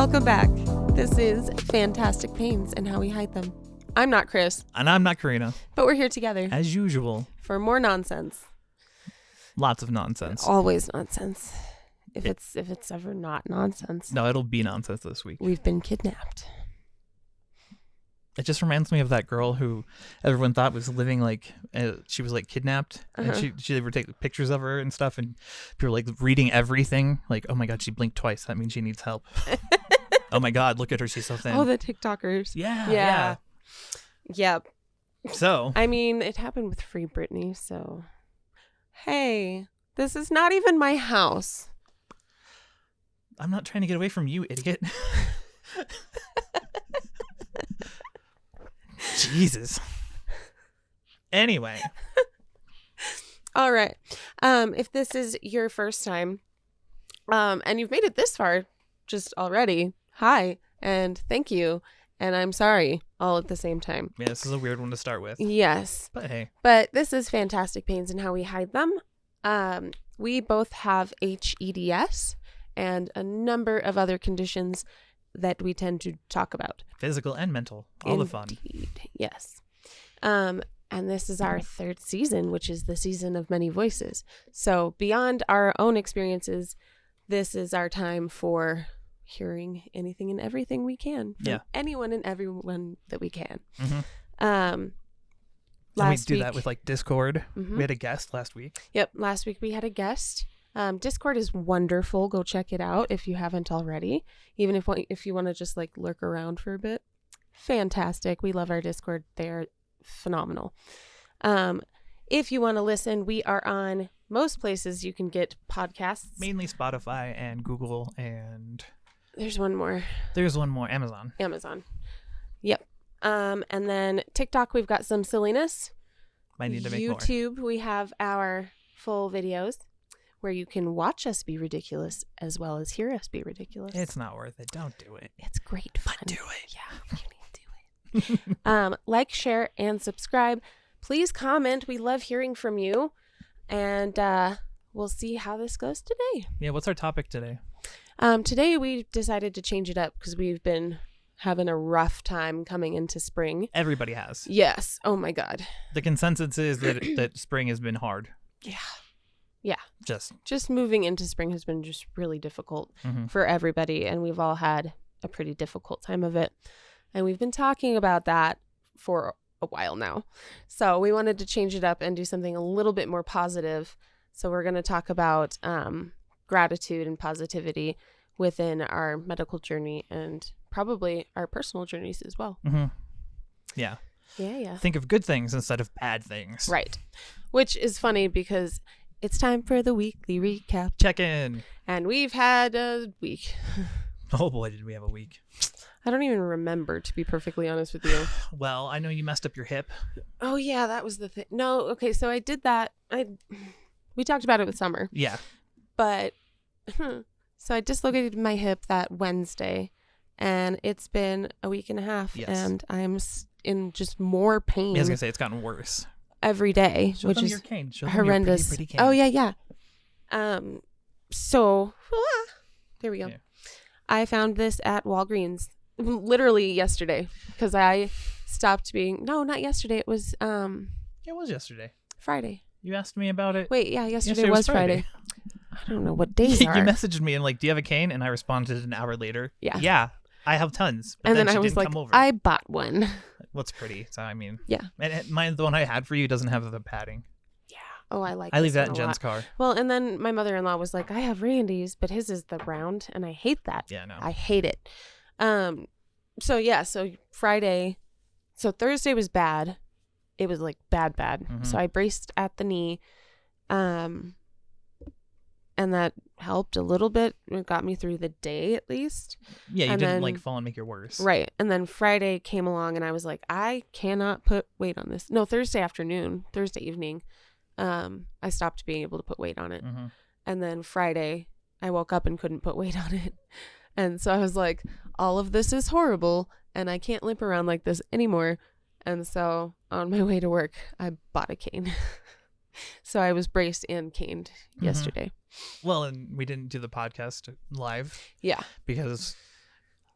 Welcome back. This is Fantastic Pains and How We Hide Them. I'm not Chris. And I'm not Karina. But we're here together. As usual. For more nonsense. Lots of nonsense. Always nonsense. If it's ever not nonsense. No, it'll be nonsense this week. We've been kidnapped. It just reminds me of that girl who everyone thought was living like, she was like kidnapped. And she would take pictures of her and stuff. And people were like reading everything. Like, oh my God, she blinked twice. That means she needs help. Oh my God, look at her. She's so thin. Oh, the TikTokers. Yeah. Yep. So. I mean, it happened with Free Britney. So, hey, this is not even my house. I'm not trying to get away from you, idiot. Jesus. Anyway. All right. If this is your first time, and you've made it this far just already, hi, and thank you, and I'm sorry, all at the same time. Yeah, this is a weird one to start with. Yes. But hey. But this is Fantastic Pains and How We Hide Them. We both have HEDS and a number of other conditions that we tend to talk about. Physical and mental. All the fun. Yes. And this is our third season, which is the season of many voices. So beyond our own experiences, this is our time for hearing anything and everything we can. From anyone and everyone that we can. Mm-hmm. And we do that with like Discord. Mm-hmm. We had a guest last week. Yep. Last week we had a guest. Discord is wonderful. Go check it out if you haven't already. Even if you want to just like lurk around for a bit. Fantastic. We love our Discord. They're phenomenal. If you want to listen, we are on most places you can get podcasts. Mainly Spotify and Google and... There's one more. Amazon. Yep. And then TikTok, we've got some silliness. Might need to make more. YouTube, we have our full videos where you can watch us be ridiculous as well as hear us be ridiculous. It's not worth it. Don't do it. It's great fun. But do it. Yeah, you need to do it. Like, share, and subscribe. Please comment. We love hearing from you. And we'll see how this goes today. Yeah, what's our topic today? Today we decided to change it up because we've been having a rough time coming into spring. Everybody has. Yes. Oh my God. The consensus is that spring has been hard. Yeah. Just moving into spring has been just really difficult for everybody. And we've all had a pretty difficult time of it. And we've been talking about that for a while now. So we wanted to change it up and do something a little bit more positive. So we're going to talk about gratitude and positivity within our medical journey and probably our personal journeys as well. Mm-hmm. Yeah. Yeah. Think of good things instead of bad things. Right. Which is funny because it's time for the weekly recap. Check in. And we've had a week. Oh boy, did we have a week. I don't even remember, to be perfectly honest with you. Well, I know you messed up your hip. Oh yeah, that was the thing. No, okay, so I did that. We talked about it with Summer. Yeah. But, so I dislocated my hip that Wednesday, and it's been a week and a half, and I'm in just more pain. I was going to say, it's gotten worse. Every day, Show which them is your cane. Show them horrendous. Your pretty cane. Oh, yeah. So, there we go. Yeah. I found this at Walgreens literally yesterday because I stopped being... No, not yesterday. It was... It was yesterday. Friday. You asked me about it. Wait, yeah, yesterday was Friday. I don't know what days are. You messaged me and like, do you have a cane? And I responded an hour later. Yeah, I have tons. But and then she I was didn't like, come over. I bought one. What's pretty. So, I mean. Yeah. And the one I had for you doesn't have the padding. Yeah. Oh, I like I leave that in a Jen's lot. car. Well, and then my mother-in-law was like, I have Randy's, but his is the round, and I hate that. Yeah, no. I hate it. So Friday, so Thursday was bad. It was like bad. Mm-hmm. So I braced at the knee, and that helped a little bit. It got me through the day at least. Yeah, you didn't like fall and make it worse. Right. And then Friday came along and I was like, I cannot put weight on this. No, Thursday evening, I stopped being able to put weight on it. Mm-hmm. And then Friday, I woke up and couldn't put weight on it. And so I was like, all of this is horrible and I can't limp around like this anymore. And so on my way to work, I bought a cane. So I was braced and caned yesterday. Well, and we didn't do the podcast live. Yeah. Because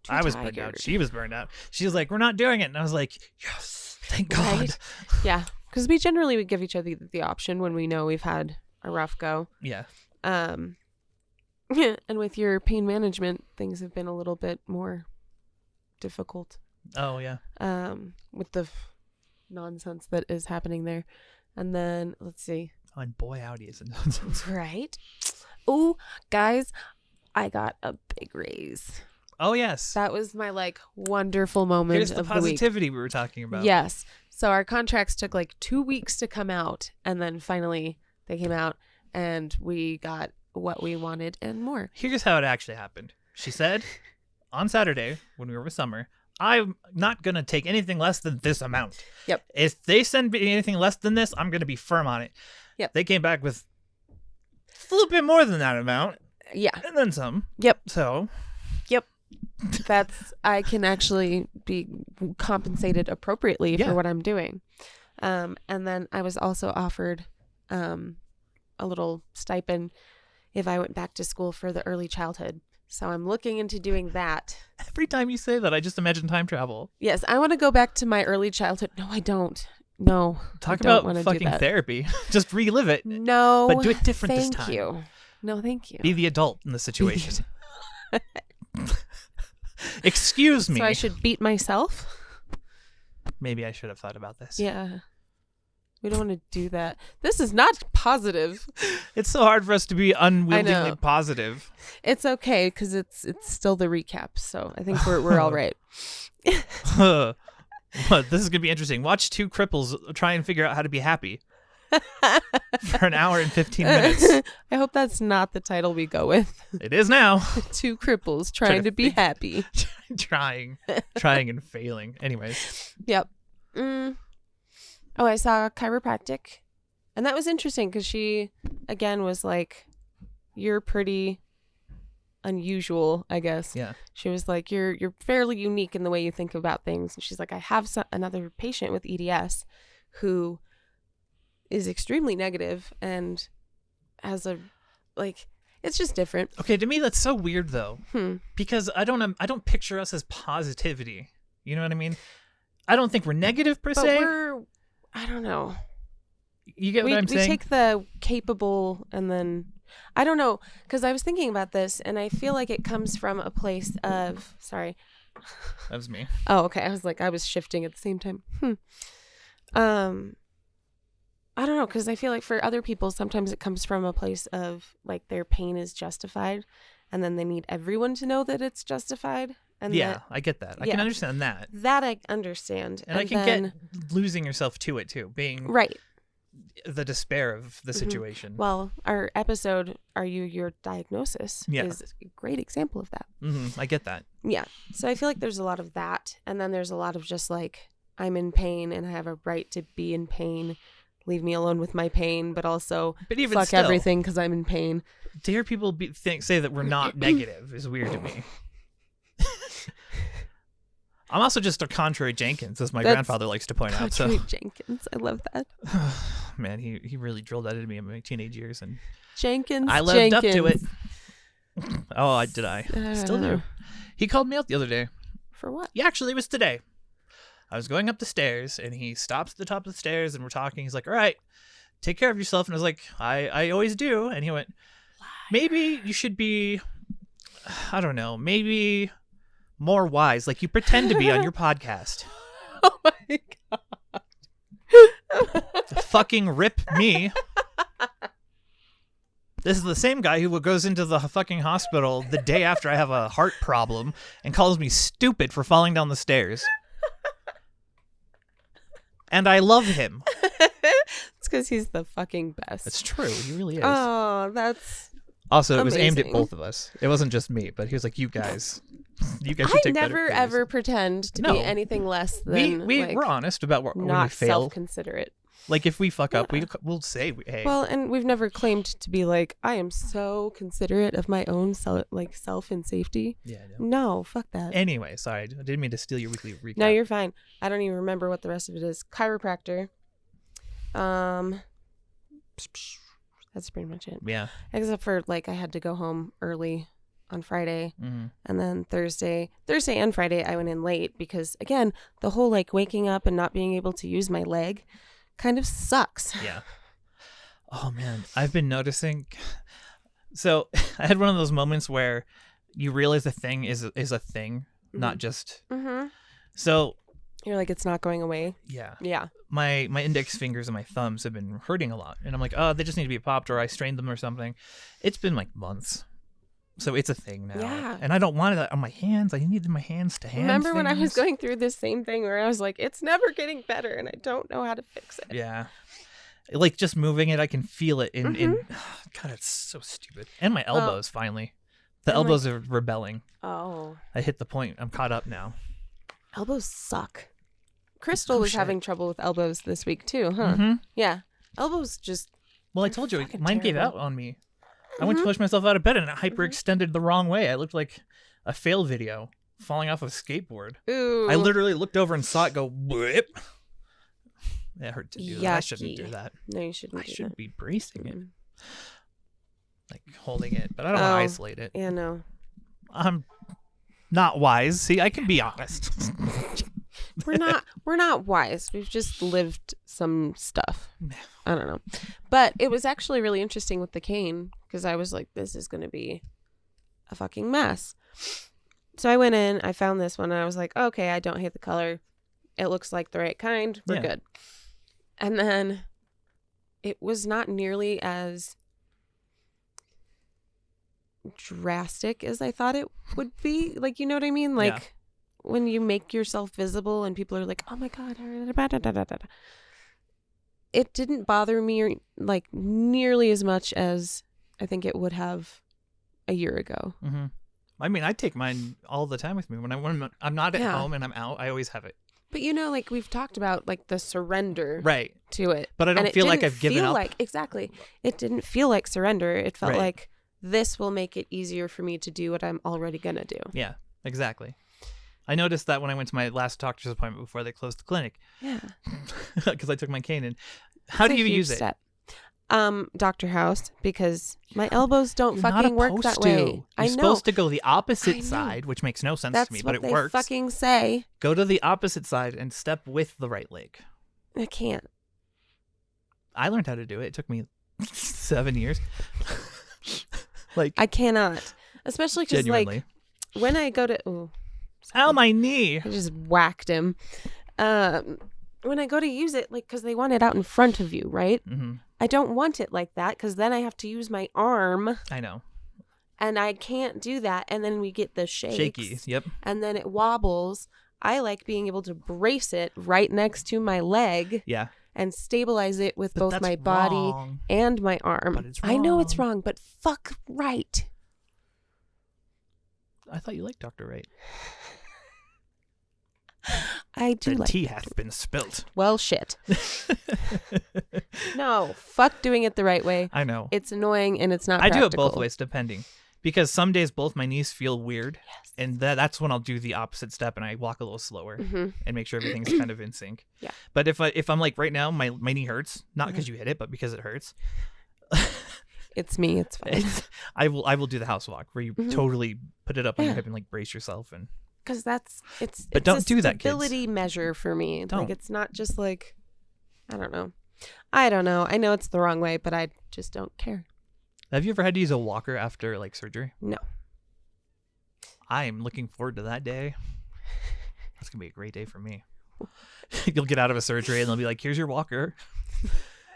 I was burned out. She was burned out. She was like, we're not doing it. And I was like, yes, thank God. Right? Yeah. Because we generally would give each other the option when we know we've had a rough go. Yeah. And with your pain management, things have been a little bit more difficult. Oh, yeah. With the nonsense that is happening there. And then, let's see. Oh, and boy, howdy is it nonsense. Right? Oh, guys, I got a big raise. Oh, yes. That was my, like, wonderful moment Here's the of the week. positivity we were talking about. Yes. So our contracts took, like, 2 weeks to come out. And then finally they came out and we got what we wanted and more. Here's how it actually happened. She said on Saturday when we were with Summer, I'm not going to take anything less than this amount. Yep. If they send me anything less than this, I'm going to be firm on it. Yep. They came back with a little bit more than that amount. Yeah. And then some. Yep. So. Yep. I can actually be compensated appropriately for what I'm doing. And then I was also offered a little stipend if I went back to school for the early childhood. So I'm looking into doing that. Every time you say that, I just imagine time travel. Yes, I want to go back to my early childhood. No, I don't. No. Talk about fucking therapy. Just relive it. No. But do it different this time. Thank you. No, thank you. Be the adult in the situation. Excuse me. So I should beat myself? Maybe I should have thought about this. Yeah. We don't want to do that. This is not positive. It's so hard for us to be unwillingly positive. It's okay because it's still the recap, so I think we're all right. But this is gonna be interesting. Watch two cripples try and figure out how to be happy for an hour and 15 minutes. I hope that's not the title we go with. It is now. Two cripples trying to be happy. trying and failing. Anyways. Yep. Oh, I saw chiropractic, and that was interesting because she, again, was like, you're pretty unusual, I guess. Yeah. She was like, you're fairly unique in the way you think about things. And she's like, I have another patient with EDS who is extremely negative and has it's just different. Okay, to me, that's so weird, though, because I don't picture us as positivity. You know what I mean? I don't think we're negative per se. I don't know. You get what I'm saying? We take the capable and then, I don't know, because I was thinking about this and I feel like it comes from a place of, sorry. That was me. Oh, okay. I was shifting at the same time. I don't know, because I feel like for other people, sometimes it comes from a place of like their pain is justified and then they need everyone to know that it's justified. And yeah, I get that. I can understand that. That I understand. And I can get losing yourself to it too, being right. The despair of the situation. Well, our episode, Are You Your Diagnosis, is a great example of that. I get that. Yeah. So I feel like there's a lot of that. And then there's a lot of just like, I'm in pain and I have a right to be in pain. Leave me alone with my pain, but also fuck everything because I'm in pain. To hear people say that we're not negative is weird to me. I'm also just a contrary Jenkins, as my grandfather likes to point out. So Jenkins, I love that. Man, he really drilled that into me in my teenage years, and Jenkins. I lived up to it. Oh, did I? Still do. He called me out the other day. For what? Yeah, actually, it was today. I was going up the stairs, and he stops at the top of the stairs, and we're talking. He's like, "All right, take care of yourself." And I was like, "I always do." And he went, "Maybe you should be, I don't know, maybe more wise, like you pretend to be on your podcast." Oh my God. Fucking rip me. This is the same guy who goes into the fucking hospital the day after I have a heart problem and calls me stupid for falling down the stairs. And I love him. It's because he's the fucking best. That's true. He really is. Oh, that's also, it was amazing. aimed at both of us. It wasn't just me, but he was like, you guys should take better care of I never ever pretend to be anything less than we're honest about what when we fail. Self-considerate. Like if we fuck up, we'll say, hey. Well, and we've never claimed to be like, I am so considerate of my own self and safety. Yeah. No, fuck that. Anyway, sorry, I didn't mean to steal your weekly recap. No, you're fine. I don't even remember what the rest of it is. Chiropractor. That's pretty much it. Yeah. Except for like I had to go home early on Friday. And then Thursday and Friday, I went in late because, again, the whole like waking up and not being able to use my leg kind of sucks. Yeah. Oh, man. I've been noticing. So I had one of those moments where you realize a thing is a thing, not just. So you're like, it's not going away. Yeah. Yeah. My index fingers and my thumbs have been hurting a lot. And I'm like, oh, they just need to be popped, or I strained them or something. It's been like months. So it's a thing now. Yeah. And I don't want it on my hands. I needed my hands to hand Remember things. when I was going through this same thing where I was like, it's never getting better and I don't know how to fix it. Yeah. Like just moving it, I can feel it in God, it's so stupid. And my elbows finally. The elbows are rebelling. Oh. I hit the point. I'm caught up now. Elbows suck. Crystal was having trouble with elbows this week too, huh? Yeah. Elbows just. Well, I told you, mine gave out on me. I went to push myself out of bed and it hyperextended the wrong way. I looked like a fail video falling off a skateboard. Ooh. I literally looked over and saw it go whip. It hurt to do that. I shouldn't do that. No, you shouldn't. I should be bracing it, like holding it, but I don't want to isolate it. Yeah, no. I'm not wise. See, I can be honest. We're not wise. We've just lived some stuff. I don't know. But it was actually really interesting with the cane because I was like, this is going to be a fucking mess. So I went in, I found this one and I was like, okay, I don't hate the color. It looks like the right kind. We're good. And then it was not nearly as drastic as I thought it would be. Like, you know what I mean? Like when you make yourself visible and people are like, oh my God. It didn't bother me like nearly as much as I think it would have a year ago. I mean, I take mine all the time with me. When I'm not at home and I'm out, I always have it. But you know, like we've talked about, like the surrender to it. But I don't feel like I've given up. Exactly. It didn't feel like surrender. It felt like this will make it easier for me to do what I'm already going to do. Yeah, exactly. I noticed that when I went to my last doctor's appointment before they closed the clinic. Yeah. Because I took my cane in. How do you use it? Dr. House, because my elbows don't fucking work that way. You're supposed to go the opposite side, which makes no sense to me, but it works. That's what they fucking say. Go to the opposite side and step with the right leg. I can't. I learned how to do it. It took me 7 years. Like I cannot, especially because like when I go to ow, my knee! I just whacked him. When I go to use it, like because they want it out in front of you, right? I don't want it like that because then I have to use my arm. I know. And I can't do that. And then we get the shakes. Shaky, yep. And then it wobbles. I like being able to brace it right next to my leg. Yeah. And stabilize it with both my body and my arm. But it's wrong. I know it's wrong, but fuck right. I thought you liked Dr. Wright. I do the like tea hath been spilt. Well, shit. No, fuck doing it the right way. I know. It's annoying and it's not I practical. do it both ways, depending. Because some days both my knees feel weird. Yes. And that's when I'll do the opposite step and I walk a little slower and make sure everything's kind of in sync. Yeah. But if I'm like right now, my knee hurts, not because you hit it, but because it hurts. It's me. It's fine. I will do the house walk where you totally put it up on your hip and like brace yourself and. Because it's don't do that, kids. Stability measure for me. Don't. Like it's not just like I don't know. I know it's the wrong way, but I just don't care. Have you ever had to use a walker after like surgery? No. I am looking forward to that day. That's gonna be a great day for me. You'll get out of a surgery and they'll be like, "Here's your walker."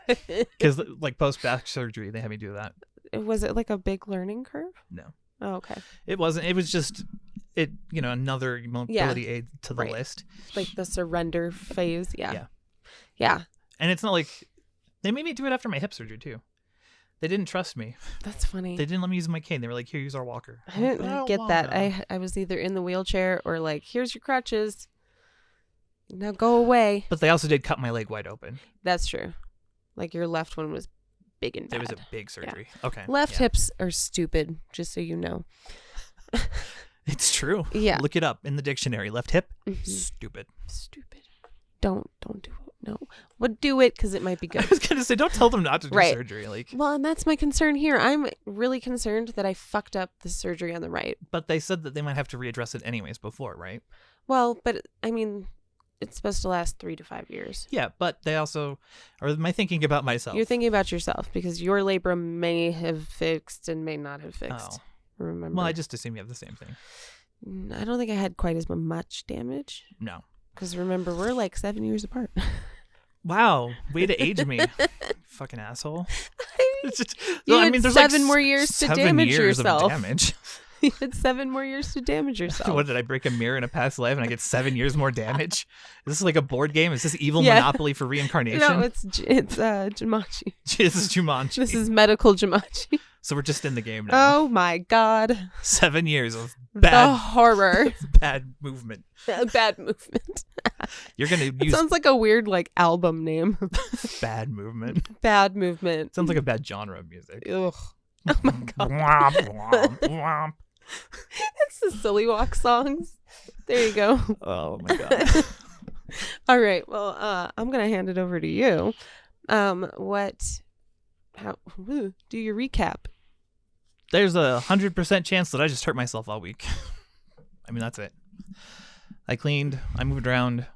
Because like post back surgery, they have me do that. Was it like a big learning curve? No. Oh, okay. It wasn't. It was just another mobility aid to the list. Like the surrender phase. Yeah. Yeah. And it's not like they made me do it after my hip surgery too. They didn't trust me. That's funny. They didn't let me use my cane. They were like, "Here, use our walker." I didn't get that. I was either in the wheelchair or like, "Here's your crutches. Now go away." But they also did cut my leg wide open. That's true. Like your left one was big and bad. It was a big surgery. Yeah. Okay. Left hips are stupid, just so you know. It's true. Yeah. Look it up in the dictionary. Left hip, stupid. Stupid. Don't do it. No. Would do it because it might be good. I was going to say, don't tell them not to do surgery. Well, and that's my concern here. I'm really concerned that I fucked up the surgery on the right. But they said that they might have to readdress it anyways before, right? Well, but I mean, it's supposed to last 3 to 5 years. Yeah, but they also, or am I thinking about myself? You're thinking about yourself because your labrum may have fixed and may not have fixed. Oh. Remember? Well, I just assume you have the same thing. I don't think I had quite as much damage. No. Because remember, we're like 7 years apart. Wow. Way to age me. Fucking asshole. You had 7 more years to damage yourself. Of damage. You had 7 more years to damage yourself. What, did I break a mirror in a past life and I get 7 years more damage? Is this like a board game? Is this evil Monopoly for reincarnation? No, it's Jumanji. This is Jumanji. This is medical Jumanji. So we're just in the game now. Oh my God. 7 years of bad the horror. Bad movement. Bad movement. You're gonna use. Sounds like a weird album name. Bad movement. Bad movement. Sounds like a bad genre of music. Ugh. Oh my God. Womp, womp, womp. It's the Silly Walk songs. There you go. Oh my God. All right. Well, I'm gonna hand it over to you. Do your recap. There's 100% chance that I just hurt myself all week. I mean, that's it. I cleaned. I moved around.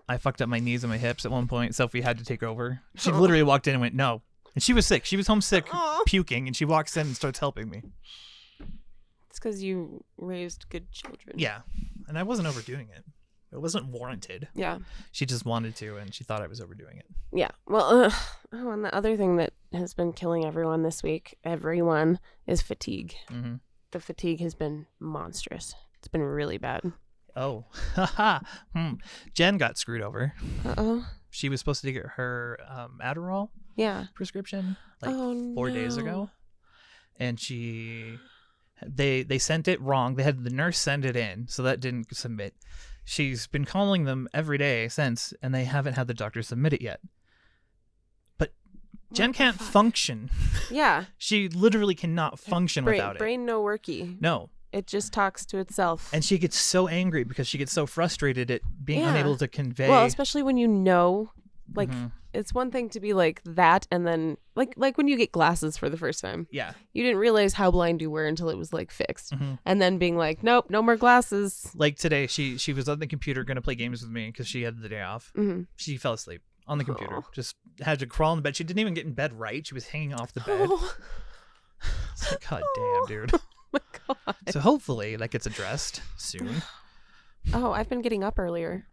I fucked up my knees and my hips at one point. Sophie had to take over. She literally walked in and went, no. And she was sick. She was homesick, puking, and she walks in and starts helping me. It's because you raised good children. Yeah. And I wasn't overdoing it. It wasn't warranted. Yeah. She just wanted to, and she thought I was overdoing it. Yeah. Well, and the other thing that has been killing everyone this week, is fatigue. Mm-hmm. The fatigue has been monstrous. It's been really bad. Oh. Haha. Jen got screwed over. Uh-oh. She was supposed to get her Adderall prescription 4 days ago. And they sent it wrong. They had the nurse send it in, so that didn't submit. She's been calling them every day since, and they haven't had the doctor submit it yet. But Jen can't function. Yeah. She literally cannot function without it. Brain no worky. No. It just talks to itself. And she gets so angry because she gets so frustrated at being unable to convey. Well, especially when it's one thing to be like that, and then like when you get glasses for the first time. Yeah. You didn't realize how blind you were until it was fixed. Mm-hmm. And then being like, nope, no more glasses. Like today, she was on the computer going to play games with me because she had the day off. Mm-hmm. She fell asleep on the computer. Just had to crawl in the bed. She didn't even get in bed right. She was hanging off the bed. It's like, God damn, dude. Oh my God. So hopefully that gets addressed soon. Oh, I've been getting up earlier.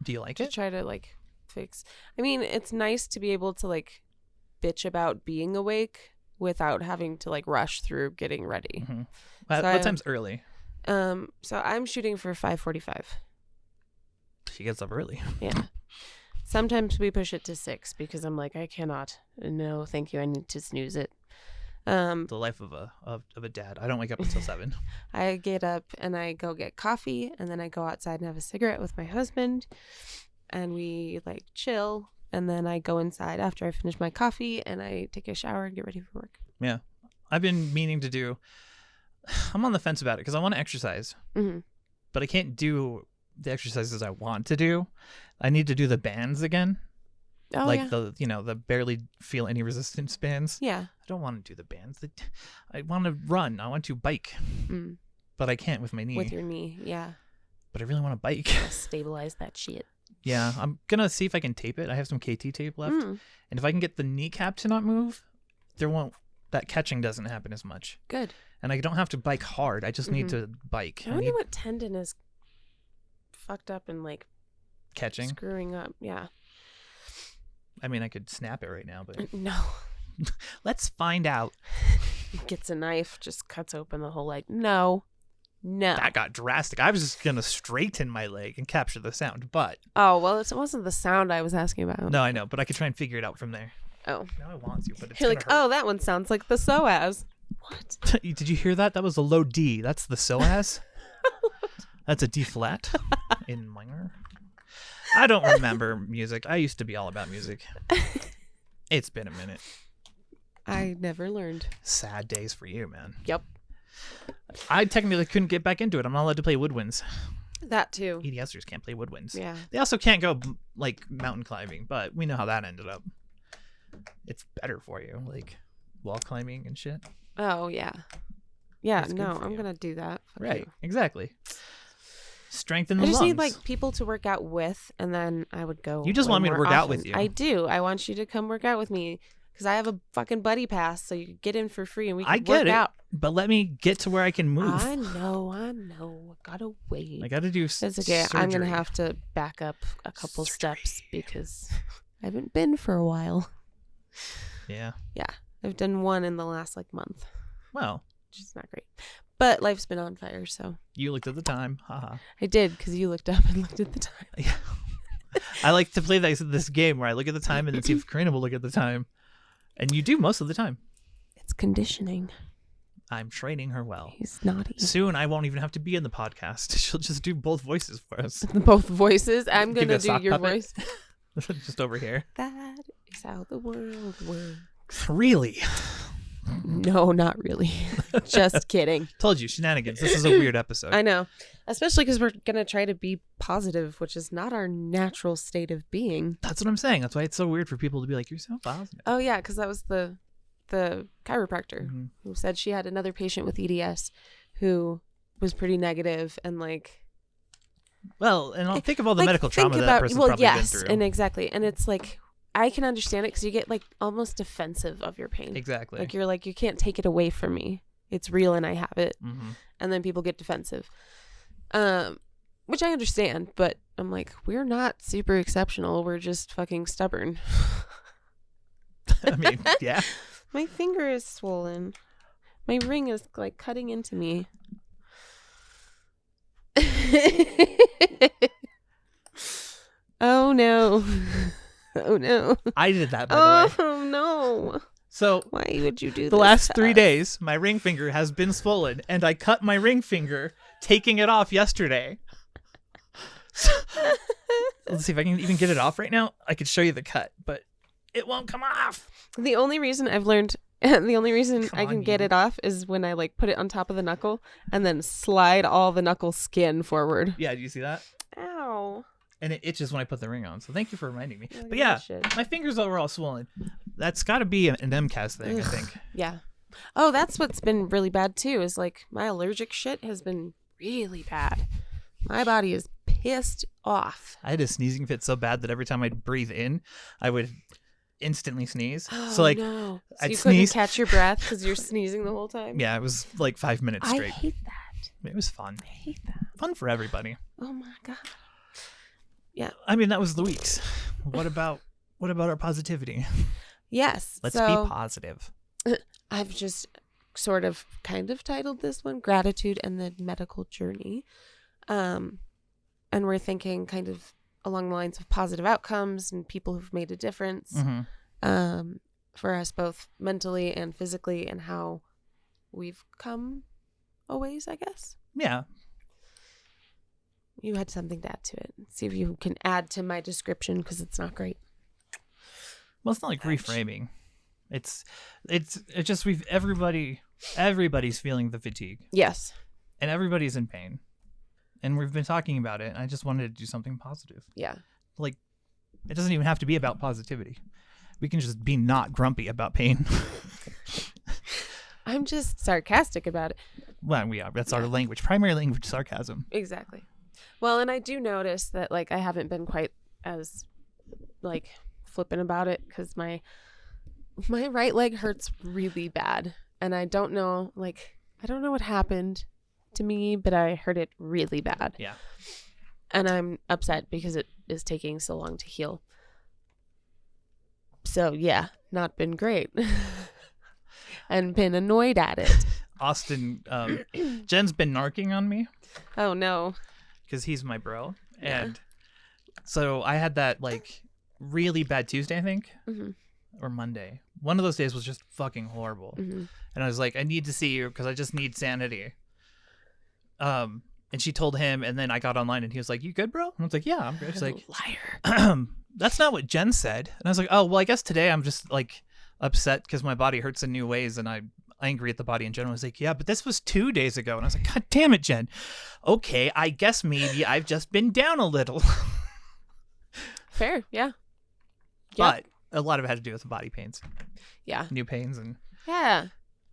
Do you like to it? Try to fix. I mean, it's nice to be able to bitch about being awake without having to rush through getting ready. Mm-hmm. What time's early? So I'm shooting for 5:45. She gets up early. Yeah. Sometimes we push it to 6 because I'm like, I cannot. No, thank you. I need to snooze it. The life of a dad. I don't wake up until 7. I get up and I go get coffee, and then I go outside and have a cigarette with my husband, and we chill, and then I go inside after I finish my coffee and I take a shower and get ready for work. Yeah. I've been meaning to do. I'm on the fence about it because I want to exercise, but I can't do the exercises I want to do. I need to do the bands again. Oh, the barely feel any resistance bands. Yeah. I don't want to do the bands. I want to run. I want to bike. But I can't with my knee. With your knee, yeah. But I really want to bike. Stabilize that shit. Yeah, I'm going to see if I can tape it. I have some KT tape left. And if I can get the kneecap to not move, that catching doesn't happen as much. Good. And I don't have to bike hard. I just need to bike. I wonder what tendon is fucked up and catching? Screwing up, yeah. I mean, I could snap it right now, but... No. Let's find out. Gets a knife, just cuts open the whole leg. No. That got drastic. I was just going to straighten my leg and capture the sound, but... Oh, well, it wasn't the sound I was asking about. No, I know, but I could try and figure it out from there. Oh. Now I want to, but it's You're like, oh, that one sounds like the psoas. What? Did you hear that? That was a low D. That's the psoas? That's a D flat in minor. I don't remember music. I used to be all about music. It's been a minute. I never learned. Sad days for you, man. Yep. I technically couldn't get back into it. I'm not allowed to play woodwinds. That too. EDSers can't play woodwinds. Yeah. They also can't go like mountain climbing, but we know how that ended up. It's better for you, like wall climbing and shit. Oh yeah. Yeah, It's no, good for I'm you. gonna do that. Fuck Right. you. Exactly. Strengthen the I just lungs. need like people to work out with, and then I would go. You just way want me to more work out often. with you. I do. I want you to come work out with me because I have a fucking buddy pass, so you can get in for free and we can I get work it, out. but let me get to where I can move. I know. I gotta wait. I got to do It's okay. I'm gonna surgery. have to back up a couple Surgery. steps because I haven't been for a while. Yeah. Yeah, I've done one in the last like month, Well, which is not great. But life's been on fire, so you looked at the time. Haha. I did because you looked up and looked at the time. Yeah. I like to play this game where I look at the time and then see if Karina will look at the time. And you do most of the time. It's conditioning. I'm training her well. He's naughty. Soon I won't even have to be in the podcast. She'll just do both voices for us. Both voices. I'm Give you gonna a do sock your puppet? voice. Just over here. That is how the world works. Really? No, not really. Just kidding. Told you, shenanigans. This is a weird episode. I know. Especially because we're going to try to be positive, which is not our natural state of being. That's what I'm saying. That's why it's so weird for people to be like, you're so positive. Oh, yeah, because that was the chiropractor Mm-hmm. who said she had another patient with EDS who was pretty negative and like... Well, and I'll think of all the like, medical think trauma that person's probably been through. And exactly. And it's like, I can understand it because you get like almost defensive of your pain. Exactly. Like you're like, you can't take it away from me. It's real and I have it. Mm-hmm. And then people get defensive. Which I understand, but I'm like, we're not super exceptional. We're just fucking stubborn. I mean, yeah. My finger is swollen. My ring is like cutting into me. Oh no. Oh no. I did that, by the way. Oh no. So Why would you do this? the last to 3 us? days, my ring finger has been swollen, and I cut my ring finger, taking it off yesterday. So, let's see if I can even get it off right now. I could show you the cut, but it won't come off. The only reason I've learned, the only reason Come I can on, get you. it off is when I like put it on top of the knuckle and then slide all the knuckle skin forward. Yeah, do you see that? Ow. And it itches when I put the ring on. So thank you for reminding me. Look at But yeah, that shit. my fingers are all swollen. That's got to be an MCAS thing, I Ugh. think. Yeah. Oh, that's what's been really bad too, is like my allergic shit has been really bad. My body is pissed off. I had a sneezing fit so bad that every time I'd breathe in, I would instantly sneeze. Oh, So like, no. So I'd you sneeze. couldn't catch your breath because you're sneezing the whole time? Yeah, it was like 5 minutes I straight. hate that. It was fun. I hate that. Fun for everybody. Oh my God. I mean, that was the week's. What about our positivity? Yes. Let's so be positive. I've just sort of kind of titled this one Gratitude and the Medical Journey. And we're thinking kind of along the lines of positive outcomes and people who've made a difference Mm-hmm. for us both mentally and physically, and how we've come a ways, I guess. Yeah. You had something to add to it. See if you can add to my description because it's not great. Well, it's not like reframing. It's just everybody's feeling the fatigue Yes. and everybody's in pain. And we've been talking about it, and I just wanted to do something positive. Yeah. Like, it doesn't even have to be about positivity. We can just be not grumpy about pain. I'm just sarcastic about it. Well, we are. That's our language. Primary language, sarcasm. Exactly. Well, and I do notice that like I haven't been quite as like flippant about it because my right leg hurts really bad, and I don't know what happened to me, but I hurt it really bad. Yeah. And I'm upset because it is taking so long to heal. So yeah, not been great. And been annoyed at it. Austin, Jen's been narking on me Oh no. because he's my bro. Yeah. And so I had that like really bad Tuesday, I think, or Monday. One of those days was just fucking horrible. And I was like, I need to see you because I just need sanity. And she told him, and then I got online and he was like, you good, bro? And I was like, yeah, I'm good. She's like, liar. That's not what Jen said. And I was like, oh, well, I guess today I'm just like upset because my body hurts in new ways and angry at the body in general. I was like, yeah, but this was 2 days ago. And I was like, God damn it, Jen. Okay, I guess maybe I've just been down a little. Fair, yeah. But a lot of it had to do with the body pains. Yeah. New pains and... Yeah.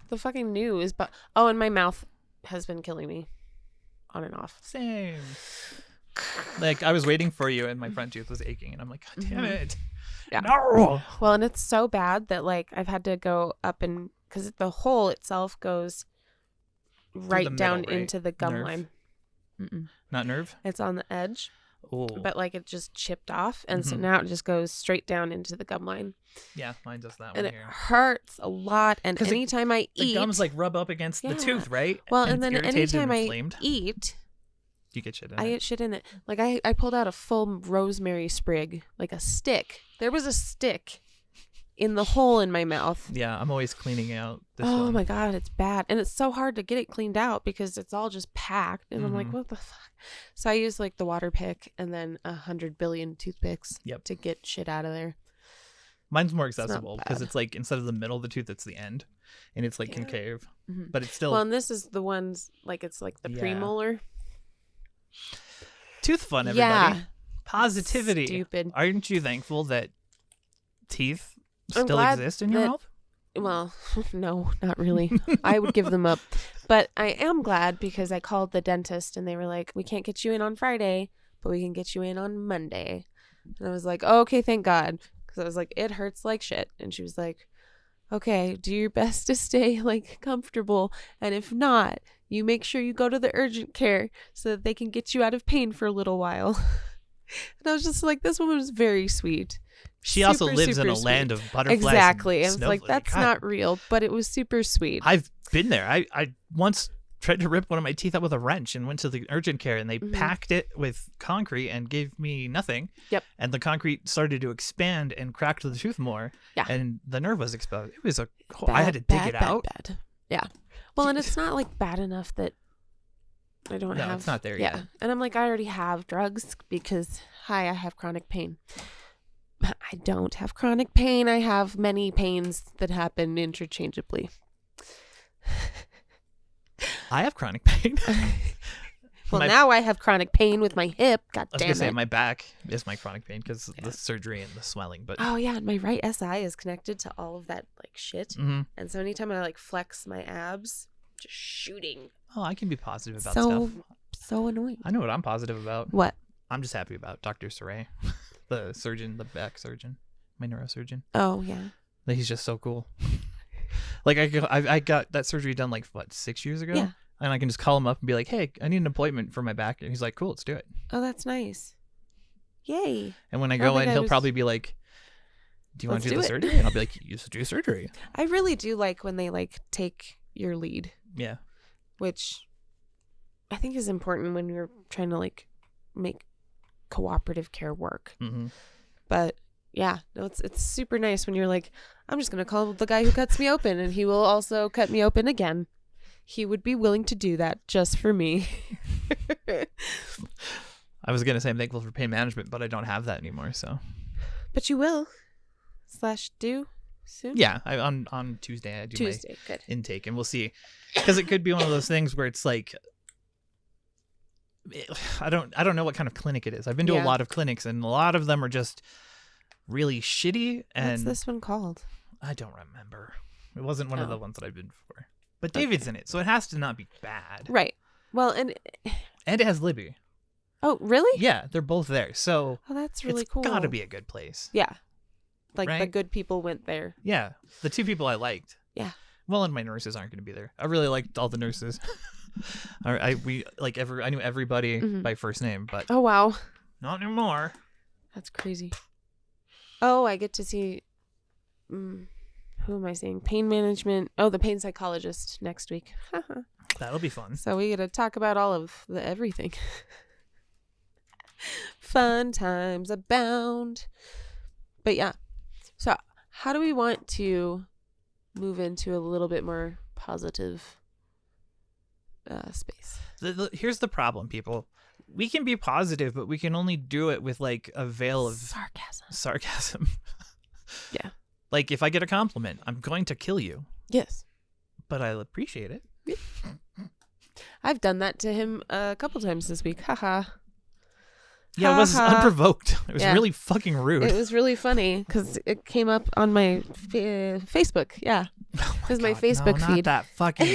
The fucking new is... Oh, and my mouth has been killing me. On and off. Same. Like, I was waiting for you and my front tooth was aching. And I'm like, God damn it. Yeah. No! Well, and it's so bad that, like, I've had to go up and... Because the hole itself goes right down into the gum line. Mm-mm. Not nerve? It's on the edge. Oh. But, like, it just chipped off. And so now it just goes straight down into the gum line. Yeah, mine does that and one here. And it hurts a lot. And anytime I eat... The gums, like, rub up against the tooth, right? Well, and then anytime I eat... You get shit in it. I get shit in it. Like, I pulled out a full rosemary sprig. Like, a stick. There was a stick in the hole in my mouth. Yeah, I'm always cleaning out this one. one. My God, it's bad. And it's so hard to get it cleaned out because it's all just packed. And I'm like, what the fuck? So I use, like, the water pick and then 100 billion toothpicks to get shit out of there. Mone's more accessible because it's, like, instead of the middle of the tooth, it's the end. And it's, like, concave. But it's still... Well, and this is the ones, like, it's, like, the premolar. Tooth fun, everybody. Yeah. Positivity. Stupid. Aren't you thankful that teeth still exist in your mouth? Well, no, not really. I would give them up. But I am glad because I called the dentist and they were like, we can't get you in on Friday, but we can get you in on Monday. And I was like, oh, okay, thank God. Because I was like, it hurts like shit. And she was like, okay, do your best to stay, like, comfortable. And if not, you make sure you go to the urgent care so that they can get you out of pain for a little while. And I was just like, this woman was very sweet. She also lives in a land of butterflies. Exactly. And I was like, that's not real, but it was super sweet. I've been there. I once tried to rip one of my teeth out with a wrench and went to the urgent care and they packed it with concrete and gave me nothing. Yep. And the concrete started to expand and cracked the tooth more. Yeah. And the nerve was exposed. It was I had to dig it out. Bad. Yeah. Well, and it's not, like, bad enough that I don't have... No, it's not there yet. Yeah. And I'm like, I already have drugs because, I have chronic pain. I don't have chronic pain. I have many pains that happen interchangeably. I have chronic pain. Well, now I have chronic pain with my hip. God damn it. I was going to say my back is my chronic pain because the surgery and the swelling. But oh, yeah. And my right SI is connected to all of that, like, shit. Mm-hmm. And so anytime I, like, flex my abs, just shooting. Oh, I can be positive about stuff. So annoying. I know what I'm positive about. What? I'm just happy about Dr. Saray, the surgeon, the back surgeon, my neurosurgeon. Oh, yeah. He's just so cool. Like, I got that surgery done, like, what, 6 years ago? Yeah. And I can just call him up and be like, hey, I need an appointment for my back. And he's like, cool, let's do it. Oh, that's nice. Yay. And when I go in, he'll probably be like, do you want to do the surgery? And I'll be like, you should do surgery. I really do like when they, like, take your lead. Yeah. Which I think is important when you're trying to, like, make cooperative care work. Mm-hmm. But yeah, no, it's super nice when you're like, I'm just going to call the guy who cuts me open and he will also cut me open again. He would be willing to do that just for me. I was going to say I'm thankful for pain management, but I don't have that anymore, so. But you will. / do soon? Yeah, on Tuesday I do my good. intake, and we'll see. Because it could be one of those things where it's like, I don't know what kind of clinic it is. I've been to a lot of clinics, and a lot of them are just really shitty. And what's this one called? I don't remember. It wasn't one of the ones that I've been before. But David's in it, so it has to not be bad. Right. Well, and it has Libby. Oh, really? Yeah, they're both there. So that's really cool. It's got to be a good place. Yeah. Like, right? The good people went there. Yeah. The two people I liked. Yeah. Well, and my nurses aren't going to be there. I really liked all the nurses. I knew everybody by first name, but oh wow, not anymore. That's crazy. Oh, I get to see. Who am I seeing? Pain management. Oh, the pain psychologist next week. That'll be fun. So we get to talk about all of the everything. Fun times abound. But yeah. So how do we want to move into a little bit more positive space? Here's the problem, people. We can be positive, but we can only do it with, like, a veil of sarcasm. Yeah. Like, if I get a compliment, I'm going to kill you. Yes. but I appreciate it. I've done that to him a couple times this week. Haha. Yeah, it was unprovoked. It was really fucking rude. It was really funny because it came up on my Facebook. Yeah. It was my Facebook feed. Not that fucking.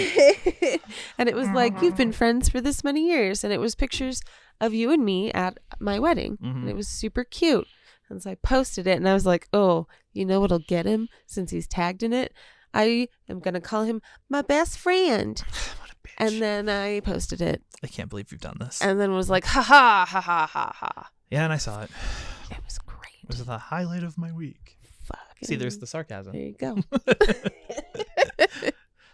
And it was like, you've been friends for this many years. And it was pictures of you and me at my wedding. And it was super cute. And so I posted it and I was like, oh, you know what'll get him since he's tagged in it? I am going to call him my best friend. What a bitch. And then I posted it. I can't believe you've done this. And then was like, ha ha, ha ha, ha ha. Yeah, and I saw it. It was great. It was the highlight of my week. Fucking. See, there's the sarcasm. There you go.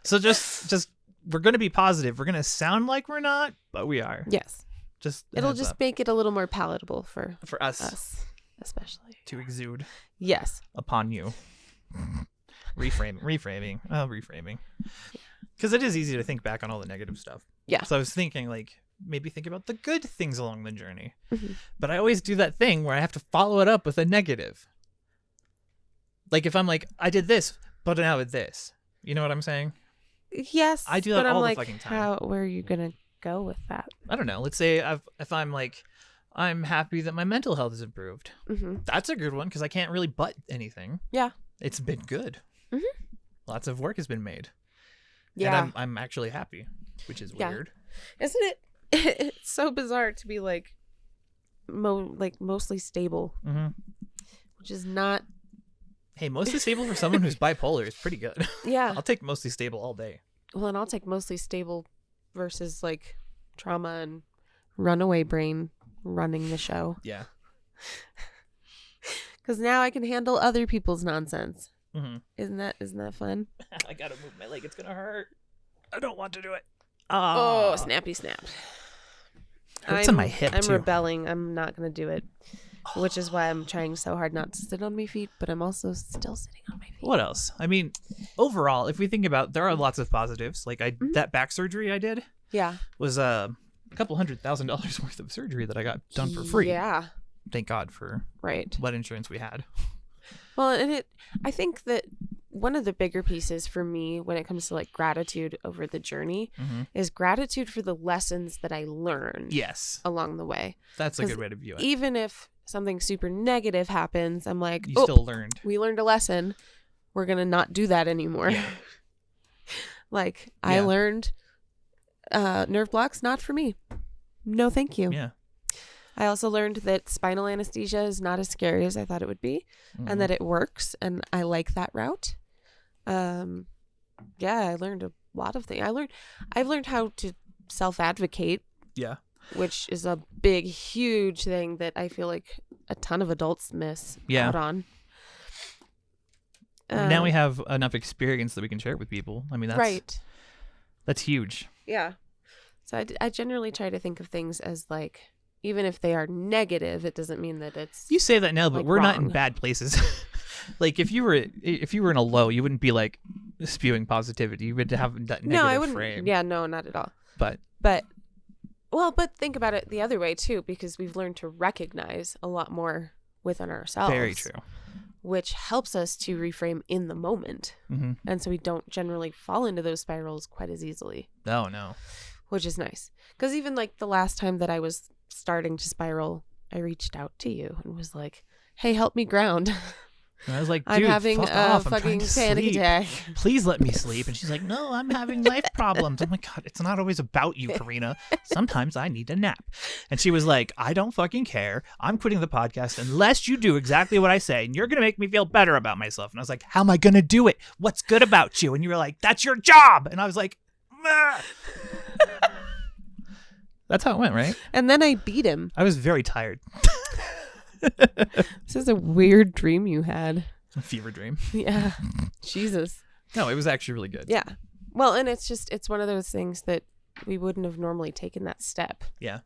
So just we're going to be positive. We're going to sound like we're not, but we are. Yes. It'll just make it a little more palatable for us especially. To exude. Yes. Upon you. Reframing. Because it is easy to think back on all the negative stuff. Yeah. So I was thinking, like, maybe think about the good things along the journey. But I always do that thing where I have to follow it up with a negative. Like, if I'm like, I did this, but now with this. You know what I'm saying? Yes. I do that but all I'm the like, fucking time. where are you going to go with that? I don't know. Let's say if I'm like, I'm happy that my mental health has improved. That's a good one because I can't really butt anything. Yeah. It's been good. Lots of work has been made. Yeah. And I'm actually happy, which is weird. Isn't it? It's so bizarre to be like, mostly stable, which is not. Hey, mostly stable for someone who's bipolar is pretty good. Yeah. I'll take mostly stable all day. Well, and I'll take mostly stable versus like trauma and runaway brain running the show. Yeah. Because now I can handle other people's nonsense. Isn't that fun? I gotta move my leg. It's gonna hurt. I don't want to do it. Oh, snappy snap. Hurts in my hip I'm too. rebelling. I'm not gonna do it. Which is why I'm trying so hard not to sit on my feet, but I'm also still sitting on my feet. What else? I mean, overall, if we think about, there are lots of positives. Like that back surgery I did. Yeah. Was a couple $100,000 worth of surgery that I got done for free. Yeah. Thank God for what insurance we had. Well, and I think that one of the bigger pieces for me when it comes to like gratitude over the journey is gratitude for the lessons that I learned. Yes. Along the way. That's a good way to view it. Even if something super negative happens, I'm like, you still learned. We learned a lesson. We're going to not do that anymore. Yeah. I learned nerve blocks, not for me. No, thank you. Yeah. I also learned that spinal anesthesia is not as scary as I thought it would be and that it works. And I like that route. I learned a lot of things. I've learned how to self-advocate. Yeah. Which is a big, huge thing that I feel like a ton of adults miss out on. Now we have enough experience that we can share it with people. I mean, that's huge. Yeah. So I generally try to think of things as like, even if they are negative, it doesn't mean that it's. You say that now, but we're not in bad places. Like if you were in a low, you wouldn't be like spewing positivity. You would have that negative I wouldn't, frame. Yeah, no, not at all. But think about it the other way too, because we've learned to recognize a lot more within ourselves. Very true. Which helps us to reframe in the moment, and so we don't generally fall into those spirals quite as easily. Oh no. Which is nice, because even like the last time that I was starting to spiral, I reached out to you and was like, hey, help me ground. And I was like, dude, I'm having a fucking panic attack. Please let me sleep. And she's like, no, I'm having life problems. I'm like, God, it's not always about you, Karina. Sometimes I need a nap. And she was like, I don't fucking care. I'm quitting the podcast unless you do exactly what I say. And you're going to make me feel better about myself. And I was like, how am I going to do it? What's good about you? And you were like, that's your job. And I was like, ah. That's how it went, right? And then I beat him. I was very tired. This is a weird dream you had. A fever dream. Yeah. Jesus. No, it was actually really good. Yeah. Well, and it's one of those things that we wouldn't have normally taken that step. Yeah.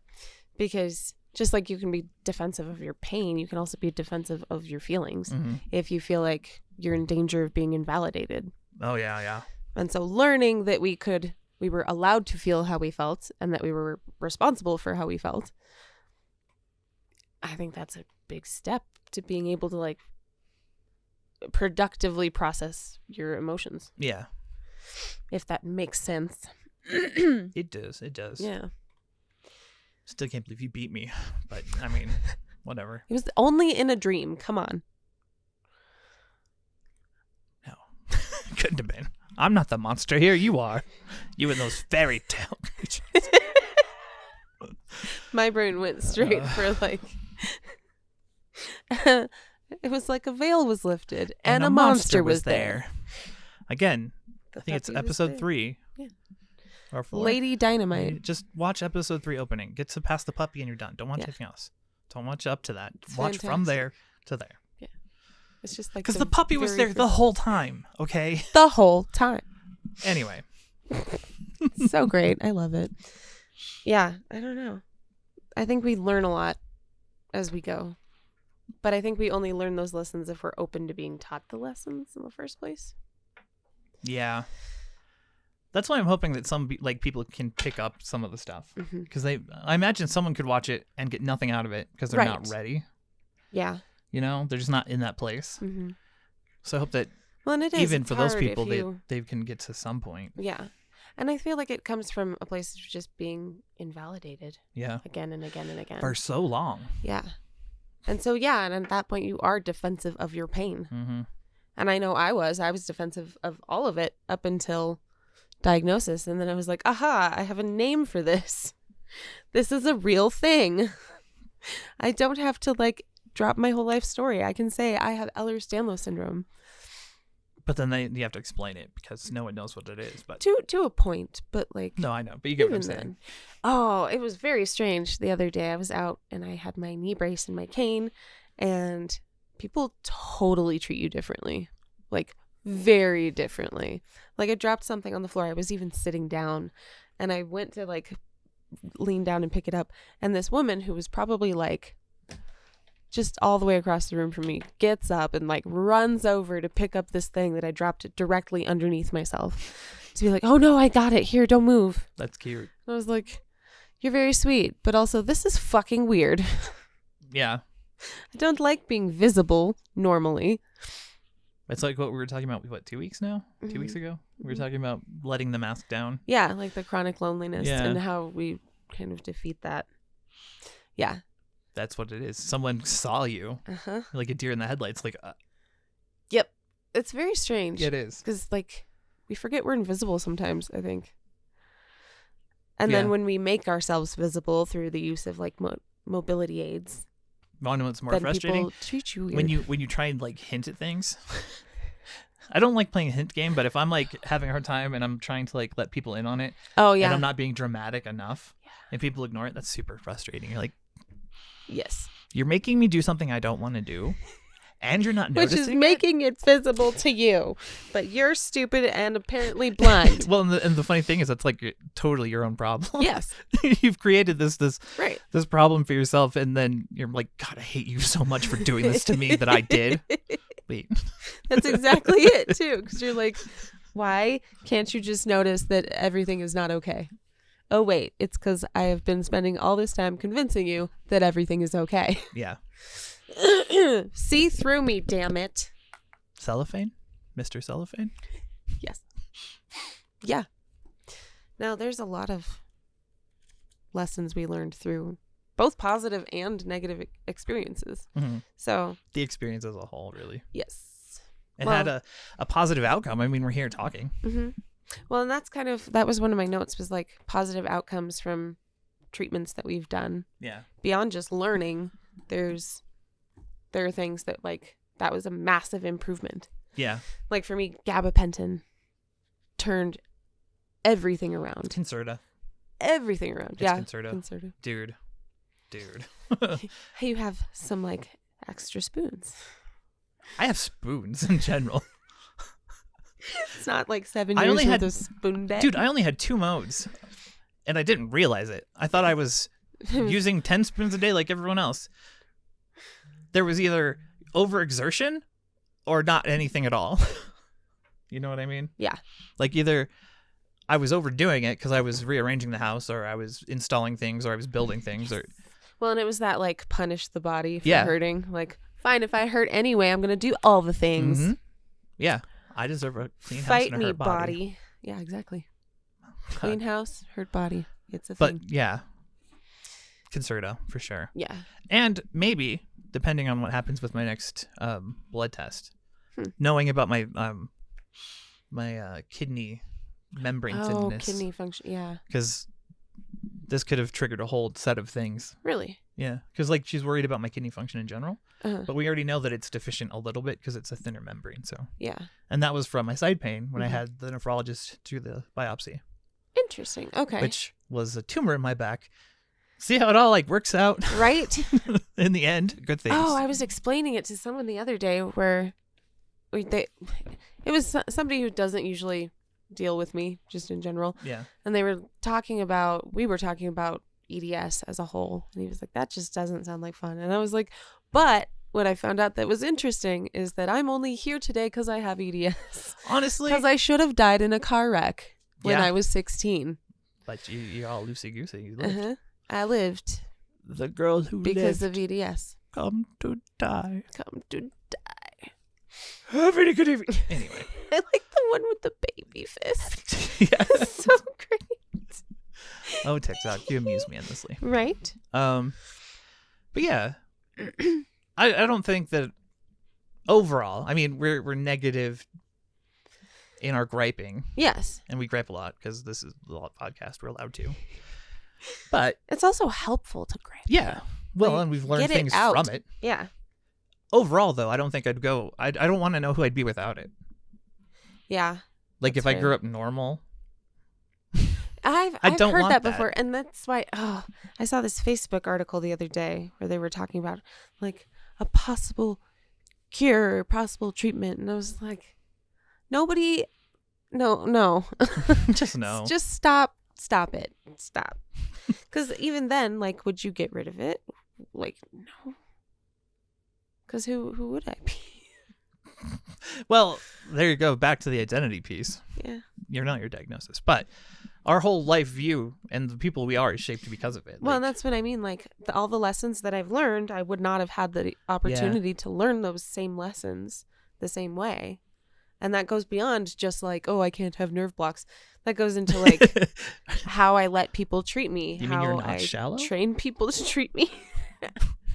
Because just like you can be defensive of your pain, you can also be defensive of your feelings if you feel like you're in danger of being invalidated. Oh, yeah, yeah. And so learning that we were allowed to feel how we felt and that we were responsible for how we felt, I think that's a big step to being able to like productively process your emotions. Yeah. if that makes sense. It does. Yeah. Still can't believe you beat me, but I mean, whatever. It was only in a dream. Come on. No, couldn't have been. I'm not the monster here. You are. You and those fairy tale creatures. My brain went straight for like. It was like a veil was lifted and a monster was there. Again, I think it's episode 3. Yeah. Or 4. Lady Dynamite. Just watch episode 3 opening. Get to past the puppy and you're done. Don't watch anything else. Don't watch up to that. Watch from there to there. Yeah. It's just like because the puppy was there the whole time. Okay. The whole time. Anyway. So great. I love it. Yeah. I don't know. I think we learn a lot as we go. But I think we only learn those lessons if we're open to being taught the lessons in the first place. Yeah. That's why I'm hoping that some people can pick up some of the stuff. Because I imagine someone could watch it and get nothing out of it because they're not ready. Yeah. You know, they're just not in that place. Mm-hmm. So I hope that even for those people, they can get to some point. Yeah. And I feel like it comes from a place of just being invalidated. Yeah. Again and again and again. For so long. Yeah. And so, yeah, and at that point, you are defensive of your pain. Mm-hmm. And I know I was defensive of all of it up until diagnosis. And then I was like, aha, I have a name for this. This is a real thing. I don't have to drop my whole life story. I can say I have Ehlers-Danlos syndrome. But then you have to explain it because no one knows what it is. But to a point, but no, I know, but you get what I'm saying. Then, oh, it was very strange. The other day I was out and I had my knee brace and my cane, and people totally treat you differently, very differently. I dropped something on the floor. I was even sitting down, and I went to lean down and pick it up, and this woman who was probably just all the way across the room from me gets up and runs over to pick up this thing that I dropped directly underneath myself to be like, oh no, I got it. Here, don't move. That's cute. And I was like, you're very sweet, but also this is fucking weird. Yeah. I don't like being visible normally. It's like what we were talking about, 2 weeks now? Mm-hmm. 2 weeks ago? We were talking about letting the mask down. Yeah, the chronic loneliness and how we kind of defeat that. Yeah. That's what it is. Someone saw you like a deer in the headlights. Yep. It's very strange. It is. Because, we forget we're invisible sometimes, I think. And then when we make ourselves visible through the use of, mobility aids. Want to know what's more frustrating? People treat you weird. When you try and, hint at things. I don't like playing a hint game, but if I'm, having a hard time and I'm trying to, let people in on it. Oh, yeah. And I'm not being dramatic enough. Yeah. And people ignore it, that's super frustrating. You're like, yes. You're making me do something I don't want to do, and you're not noticing. Which is making it visible to you, but you're stupid and apparently blind. Well, and the funny thing is, that's totally your own problem. Yes. You've created this right. this problem for yourself, and then you're like, God, I hate you so much for doing this to me that I did. Wait. That's exactly it too, because you're like, why can't you just notice that everything is not okay? Oh, wait, it's because I have been spending all this time convincing you that everything is okay. Yeah. See through me, damn it. Cellophane? Mr. Cellophane? Yes. Yeah. Now, there's a lot of lessons we learned through both positive and negative experiences. Mm-hmm. So the experience as a whole, really. Yes. It had a positive outcome. I mean, we're here talking. Mm-hmm. Well, and that was one of my notes, was positive outcomes from treatments that we've done. Yeah. Beyond just learning, there are things that that was a massive improvement. Yeah. For me, gabapentin turned everything around. Concerta. Everything around. It's yeah. Concerta. Dude. You have some extra spoons. I have spoons in general. It's not 7 years with a spoon day. Dude, I only had 2 modes, and I didn't realize it. I thought I was using 10 spoons a day like everyone else. There was either overexertion or not anything at all. You know what I mean? Yeah. Either I was overdoing it because I was rearranging the house, or I was installing things, or I was building things. Or well, and it was that punish the body for hurting. Fine, if I hurt anyway, I'm going to do all the things. Mm-hmm. Yeah. I deserve a clean house Fight and a me, hurt body. Yeah, exactly. Clean house, hurt body. It's a but thing. yeah, Concerto for sure. Yeah. And maybe, depending on what happens with my next blood test, knowing about my my kidney membrane thinness. Oh, kidney function. Yeah. Because this could have triggered a whole set of things. Really? Yeah. Because like she's worried about my kidney function in general. But we already know that it's deficient a little bit because it's a thinner membrane. So yeah. And that was from my side pain when I had the nephrologist do the biopsy. Interesting. Okay. Which was a tumor in my back. See how it all like works out? Right? In the end, good things. Oh, I was explaining it to someone the other day where it was somebody who doesn't usually deal with me just in general. Yeah. And we were talking about EDS as a whole. And he was like, that just doesn't sound like fun. And I was like, but what I found out that was interesting is that I'm only here today because I have EDS. Honestly. Because I should have died in a car wreck when I was 16. But you're all loosey-goosey. You lived. Uh-huh. I lived. The girl who because lived. of EDS. Come to die. Come to die. Very good evening. Anyway. I like the one with the baby fist. Yeah. It's so great. Oh, TikTok. You amuse me endlessly. Right? But yeah. I don't think that overall, I mean, we're negative in our griping. Yes. And we gripe a lot because this is the podcast. We're allowed to. But it's also helpful to gripe. Yeah. Well, like, and we've learned things from it. Yeah. Overall, though, I don't think I'd go. I don't want to know who I'd be without it. Yeah. Like if I grew up normal. I've heard that before, and that's why. Oh, I saw this Facebook article the other day where they were talking about like a possible cure, or possible treatment, and I was like, nobody, no, just no, just stop it, stop. Because even then, like, would you get rid of it? Like, no. Because who would I be? Well, there you go. Back to the identity piece. Yeah. You're not your diagnosis, but our whole life view and the people we are is shaped because of it. Well, and that's what I mean. Like all the lessons that I've learned, I would not have had the opportunity to learn those same lessons the same way. And that goes beyond just like, oh, I can't have nerve blocks. That goes into like how I let people treat me. You how mean you're not I shallow? Train people to treat me.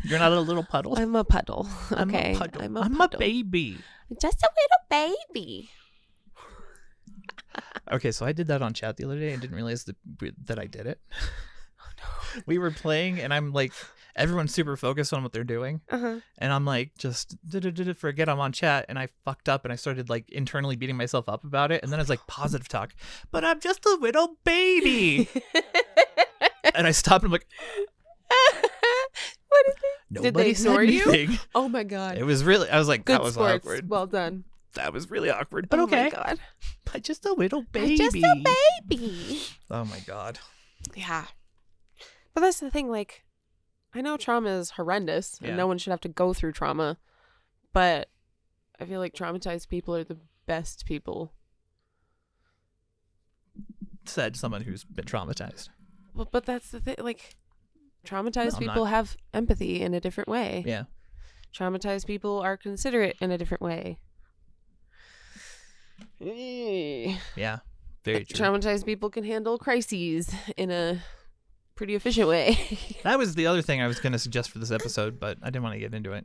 You're not a little puddle? I'm a puddle. Okay. I'm a baby. Just a little baby. Okay, so I did that on chat the other day and didn't realize that I did it. Oh, no. We were playing and I'm like, everyone's super focused on what they're doing. Uh-huh. And I'm like, just forget I'm on chat. And I fucked up and I started like internally beating myself up about it. And then I was like, positive talk, but I'm just a little baby. And I stopped and I'm like, what is it? Did they ignore you? Oh my God. It was really, I was like, good that was sports. awkward. Well done. That was really awkward, but okay. Oh my God. But just a little baby. Just a baby. Oh my God. Yeah. But that's the thing, like, I know trauma is horrendous and no one should have to go through trauma, but I feel like traumatized people are the best people. Said someone who's been traumatized. Well, but that's the thing, like, traumatized people have empathy in a different way. Yeah. Traumatized people are considerate in a different way. Yeah, very true. Traumatized people can handle crises in a pretty efficient way. That was the other thing I was going to suggest for this episode, but I didn't want to get into it.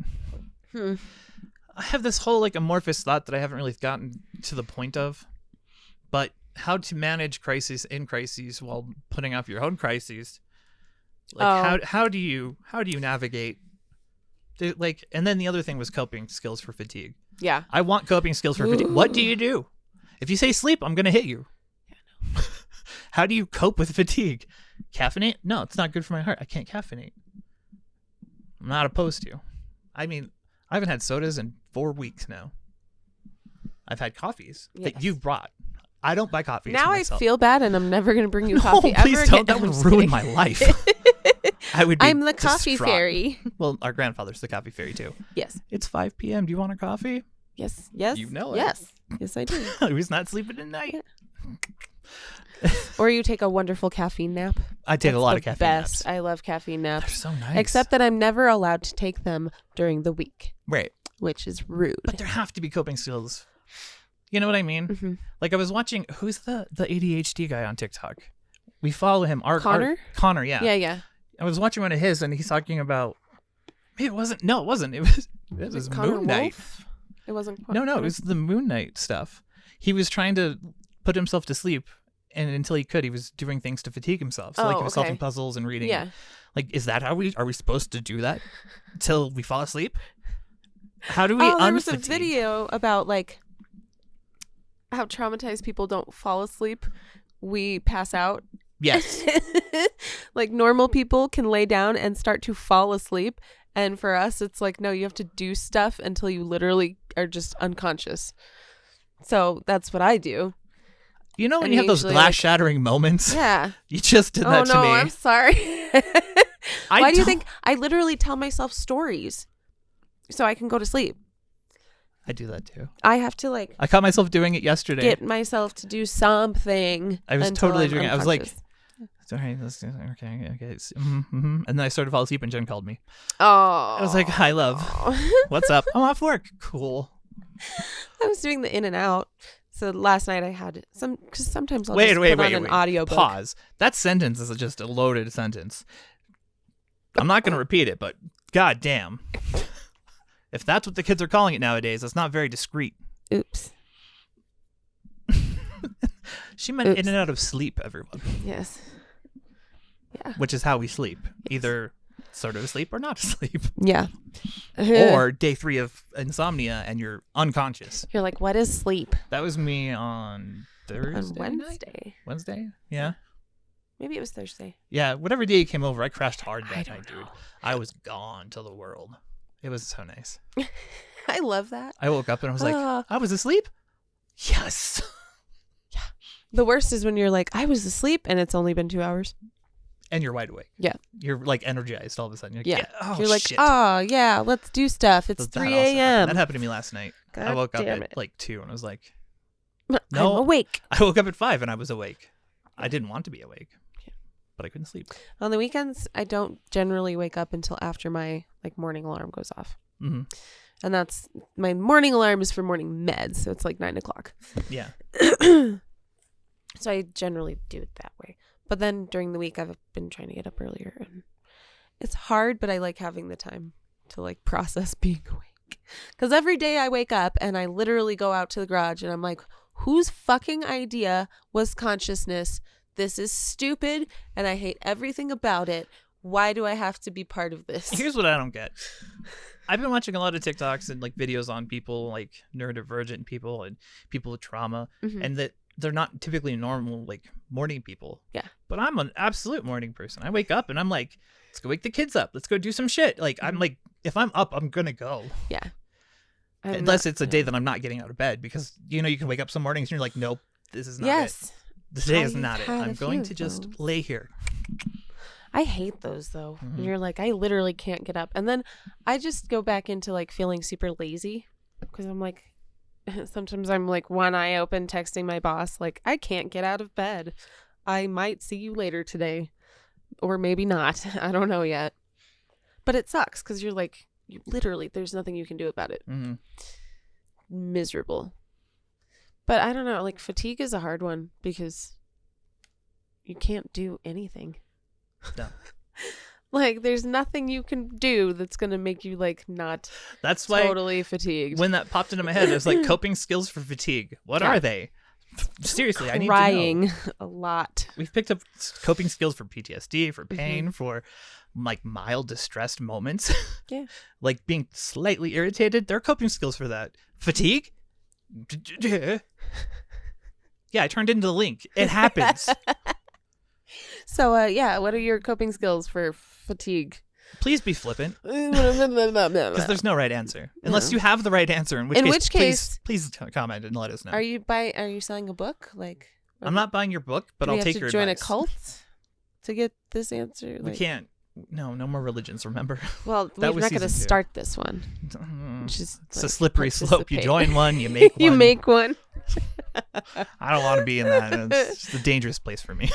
I have this whole like amorphous thought that I haven't really gotten to the point of, but how to manage crises in crises while putting off your own crises. Like how do you navigate? Like, and then the other thing was coping skills for fatigue. Yeah. I want coping skills for fatigue. What do you do? If you say sleep, I'm going to hit you. Yeah, no. How do you cope with fatigue? Caffeinate? No, it's not good for my heart. I can't caffeinate. I'm not opposed to. I mean, I haven't had sodas in 4 weeks now. I've had coffees that you brought. I don't buy coffee. Now I feel bad and I'm never going to bring you coffee please ever don't. again. That would ruin my life. I'm the coffee fairy. Well, our grandfather's the coffee fairy too. Yes. It's 5 p.m. Do you want a coffee? Yes. You know it. Yes, I do. Who's not sleeping at night? Or you take a wonderful caffeine nap. I take a lot of caffeine naps. I love caffeine naps. They're so nice. Except that I'm never allowed to take them during the week. Right. Which is rude. But there have to be coping skills You know what I mean? Mm-hmm. Like I was watching, who's the ADHD guy on TikTok? We follow him. Connor? Connor, yeah. Yeah. I was watching one of his, and he's talking about. Maybe it wasn't. No, it wasn't. It was Connor Moon Knight. Wolf? It wasn't. No, it was the Moon Knight stuff. He was trying to put himself to sleep, and until he could, he was doing things to fatigue himself. So he was solving puzzles and reading. Yeah. Like, is that how are we supposed to do that till we fall asleep? How do we there was a video about like how traumatized people don't fall asleep. We pass out. Yes. Like normal people can lay down and start to fall asleep. And for us, it's like, no, you have to do stuff until you literally are just unconscious. So that's what I do. You know when you have those glass-shattering moments? Yeah. You just did that to me. Oh, no, I'm sorry. Why do you think I literally tell myself stories so I can go to sleep? I do that too. I have to like... I caught myself doing it yesterday. Get myself to do something. I was totally doing it. I was like, sorry, okay. And then I started to fall asleep and Jen called me. Oh. I was like, hi, love. What's up? I'm off work. Cool. I was doing the in and out. So last night I had some, because sometimes I'll just put on an audiobook. Pause. That sentence is just a loaded sentence. I'm not going to repeat it, but goddamn. If that's what the kids are calling it nowadays, that's not very discreet. Oops. She meant in and out of sleep, everyone. Yes. Yeah. Which is how we sleep. Yes. Either sort of asleep or not asleep. Yeah. Or day 3 of insomnia and you're unconscious. You're like, what is sleep? That was me on Thursday. On Wednesday. Wednesday? Yeah. Maybe it was Thursday. Yeah. Whatever day you came over, I crashed hard that night, dude. I was gone to the world. It was so nice. I love that. I woke up and I was like, I was asleep? Yes. Yeah. The worst is when you're like, I was asleep and it's only been 2 hours. And you're wide awake. Yeah. You're like energized all of a sudden. You're like, You're like, shit. Oh, yeah, let's do stuff. It's 3 a.m. That happened to me last night. God I woke up at it. Like 2 and I was like, no. I'm awake. I woke up at 5 and I was awake. I didn't want to be awake, but I couldn't sleep. On the weekends, I don't generally wake up until after my like morning alarm goes off. Mm-hmm. And that's my morning alarm is for morning meds. So it's like 9 o'clock. Yeah. So I generally do it that way. But then during the week, I've been trying to get up earlier. And it's hard, but I like having the time to like process being awake. Because every day I wake up and I literally go out to the garage and I'm like, whose fucking idea was consciousness? This is stupid and I hate everything about it. Why do I have to be part of this? Here's what I don't get. I've been watching a lot of TikToks and like videos on people like neurodivergent people and people with trauma, and that they're not typically normal like morning people. Yeah. But I'm an absolute morning person. I wake up and I'm like, let's go wake the kids up. Let's go do some shit. Like I'm like, if I'm up, I'm gonna go. Yeah. Unless it's a day that I'm not getting out of bed, because you know you can wake up some mornings and you're like, nope, this is not it. This day is not it. I'm going to just lay here. I hate those though. Mm-hmm. You're like, I literally can't get up. And then I just go back into like feeling super lazy because I'm like, sometimes I'm like one eye open texting my boss, like, I can't get out of bed. I might see you later today or maybe not. I don't know yet. But it sucks because you're like, you literally, there's nothing you can do about it. Mm-hmm. Miserable. But I don't know, like fatigue is a hard one because you can't do anything. No. Like there's nothing you can do that's going to make you like not that's why totally fatigued. When that popped into my head, it was like coping skills for fatigue. What are they? Seriously, I need to know. Crying a lot. We've picked up coping skills for PTSD, for pain, for like mild distressed moments. Yeah. Like being slightly irritated. There are coping skills for that. Fatigue? Yeah, I turned into the link. It happens. So, what are your coping skills for fatigue? Please be flippant. Because there's no right answer. Unless you have the right answer, in which case please comment and let us know. Are you selling a book? Like, I'm not buying your book, but I'll take your advice. Do we have to join a cult to get this answer? We can't. No more religions, remember? Well, we're not going to start this one. It's a slippery slope. You join one, you make one. You make one. I don't want to be in that. It's a dangerous place for me.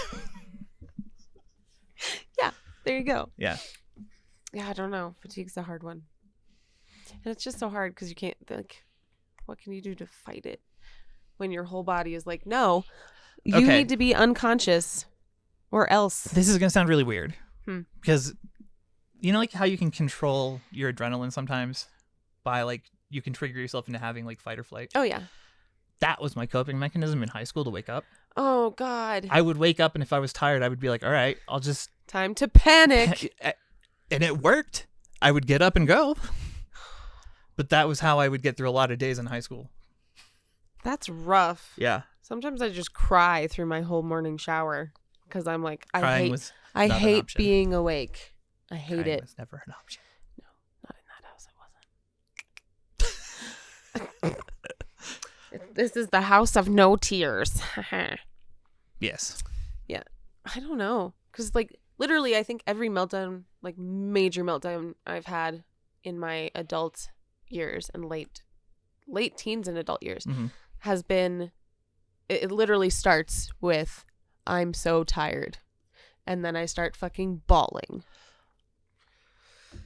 Yeah, there you go. Yeah. Yeah, I don't know. Fatigue's a hard one. And it's just so hard because you can't, like, what can you do to fight it? when your whole body is like, no, you need to be unconscious or else. This is going to sound really weird because you know, like how you can control your adrenaline sometimes by like, you can trigger yourself into having like fight or flight. Oh, yeah. That was my coping mechanism in high school to wake up. Oh, God. I would wake up, and if I was tired, I would be like, all right, I'll just... Time to panic. And it worked. I would get up and go. But that was how I would get through a lot of days in high school. That's rough. Yeah. Sometimes I just cry through my whole morning shower because I'm like, I hate being awake. I hate Crying it. was never an option. No, not in that house. It wasn't. This is the house of no tears. Yes. Yeah. I don't know. Because, like, literally, I think every meltdown, like, major meltdown I've had in my adult years and late teens and adult years has been, it literally starts with, I'm so tired. And then I start fucking bawling.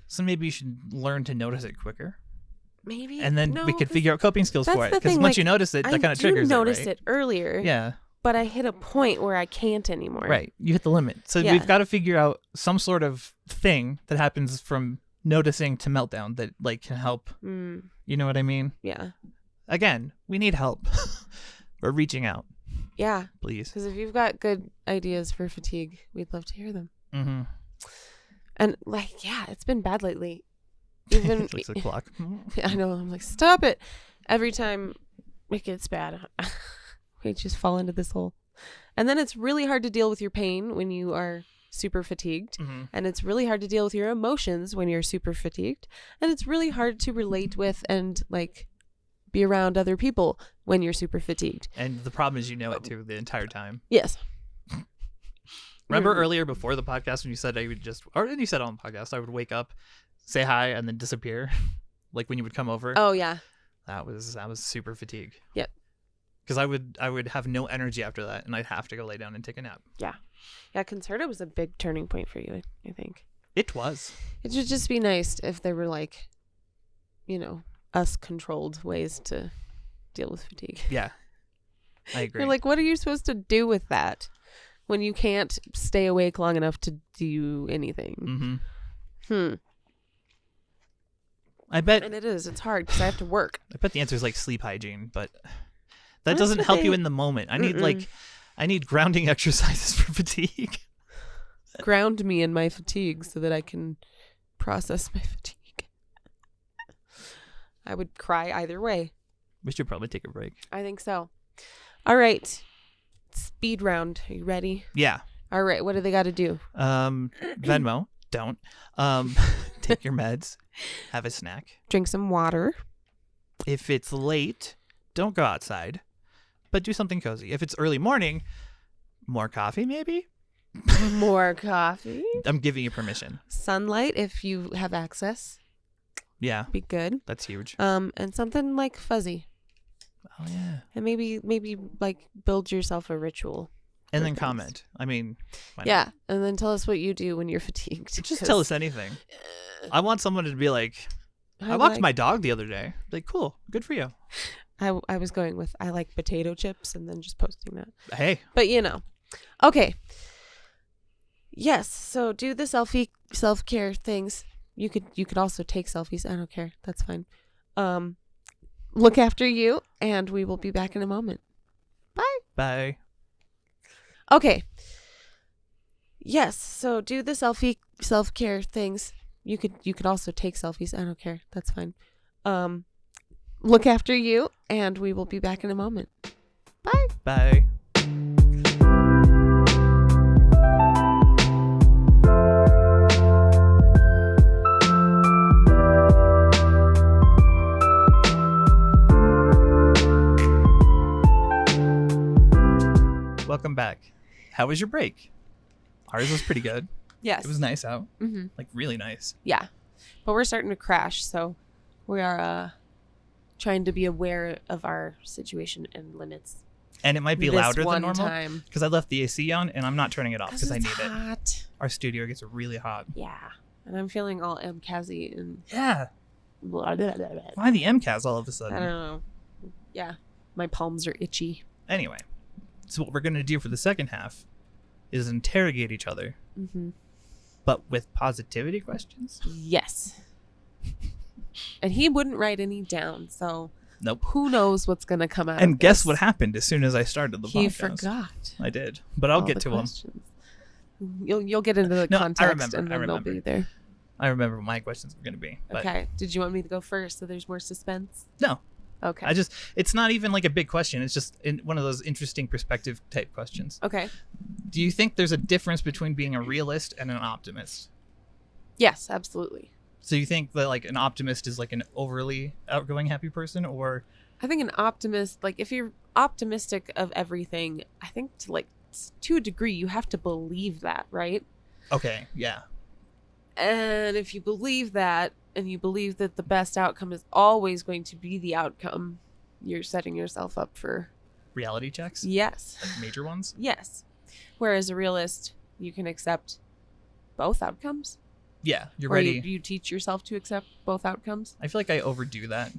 So maybe you should learn to notice it quicker. Maybe. And then we could figure out coping skills for it. Because once you notice it, that kind of triggers it, I noticed it earlier. Yeah. But I hit a point where I can't anymore. Right. You hit the limit. So we've got to figure out some sort of thing that happens from noticing to meltdown that like can help. You know what I mean? Yeah. Again, we need help. We're reaching out. Yeah. Please. Because if you've got good ideas for fatigue, we'd love to hear them. Mm-hmm. And like, yeah, it's been bad lately. Even looks like the clock. I know. I'm like, stop it. Every time it gets bad, we just fall into this hole. And then it's really hard to deal with your pain when you are super fatigued. And it's really hard to deal with your emotions when you're super fatigued. And it's really hard to relate with and like be around other people when you're super fatigued. And the problem is you know it too the entire time. Yes. Remember earlier before the podcast when you said I would just, or you said on the podcast, I would wake up, say hi, and then disappear, like when you would come over. Oh yeah, that was super fatigued. Yep. Because I would have no energy after that, and I'd have to go lay down and take a nap. Yeah. Concerta was a big turning point for you, I think. It was. It would just be nice if there were like, us controlled ways to deal with fatigue. Yeah, I agree. You're like, what are you supposed to do with that when you can't stay awake long enough to do anything? I bet. And it's hard because I have to work. I bet the answer is like sleep hygiene, but that doesn't help you in the moment. I need grounding exercises for fatigue. Ground me in my fatigue so that I can process my fatigue. I would cry either way. We should probably take a break. I think so. All right. Speed round. Are you ready? Yeah. All right. What do they got to do? Venmo. Don't. Take your meds. Have a snack. Drink some water. If it's late, don't go outside, but do something cozy. If it's early morning, more coffee maybe? More coffee? I'm giving you permission. Sunlight if you have access. Yeah. Be good. That's huge. And something like fuzzy. Oh yeah. And maybe like build yourself a ritual. And then comment. I mean, yeah. And then tell us what you do when you're fatigued. Just tell us anything. I want someone to be like, I walked my dog the other day. Like, cool. Good for you. I was going with, I like potato chips and then just posting that. Hey. But okay. Yes. So do the self-care things. You could also take selfies. I don't care. That's fine. Look after you, and we will be back in a moment. Bye. Bye. Okay. Yes. So do the self-care things. You could also take selfies. I don't care. That's fine. Look after you, and we will be back in a moment. Bye. Bye. Welcome back. How was your break? Ours was pretty good. Yes. It was nice out. Mm-hmm. Like really nice. Yeah. But we're starting to crash, so we are trying to be aware of our situation and limits. And it might be louder than normal because I left the AC on and I'm not turning it off because I need hot. It. Our studio gets really hot. Yeah. And I'm feeling all MCAS-y and yeah. Blah, blah, blah, blah. Why the MCAS all of a sudden? I don't know. Yeah. My palms are itchy. Anyway, so what we're going to do for the second half is interrogate each other. Mm-hmm. But with positivity questions? Yes. And he wouldn't write any down, so nope. Who knows what's going to come out and of guess this. what happened as soon as I started the podcast? He forgot. I did, but I'll get to questions. You'll get into the context and then they'll be there. I remember what my questions were going to be. But... Okay. Did you want me to go first so there's more suspense? No. Okay. It's not even like a big question. It's just one of those interesting perspective type questions. Okay. Do you think there's a difference between being a realist and an optimist? Yes, absolutely. So you think that like an optimist is like an overly outgoing, happy person, or? I think an optimist, like if you're optimistic of everything, I think to a degree you have to believe that, right? Okay. Yeah. And if you believe that, and you believe that the best outcome is always going to be the outcome, you're setting yourself up for reality checks. Yes. Like major ones. Yes. Whereas a realist, you can accept both outcomes. Yeah, you're or ready. You teach yourself to accept both outcomes. I feel like I overdo that.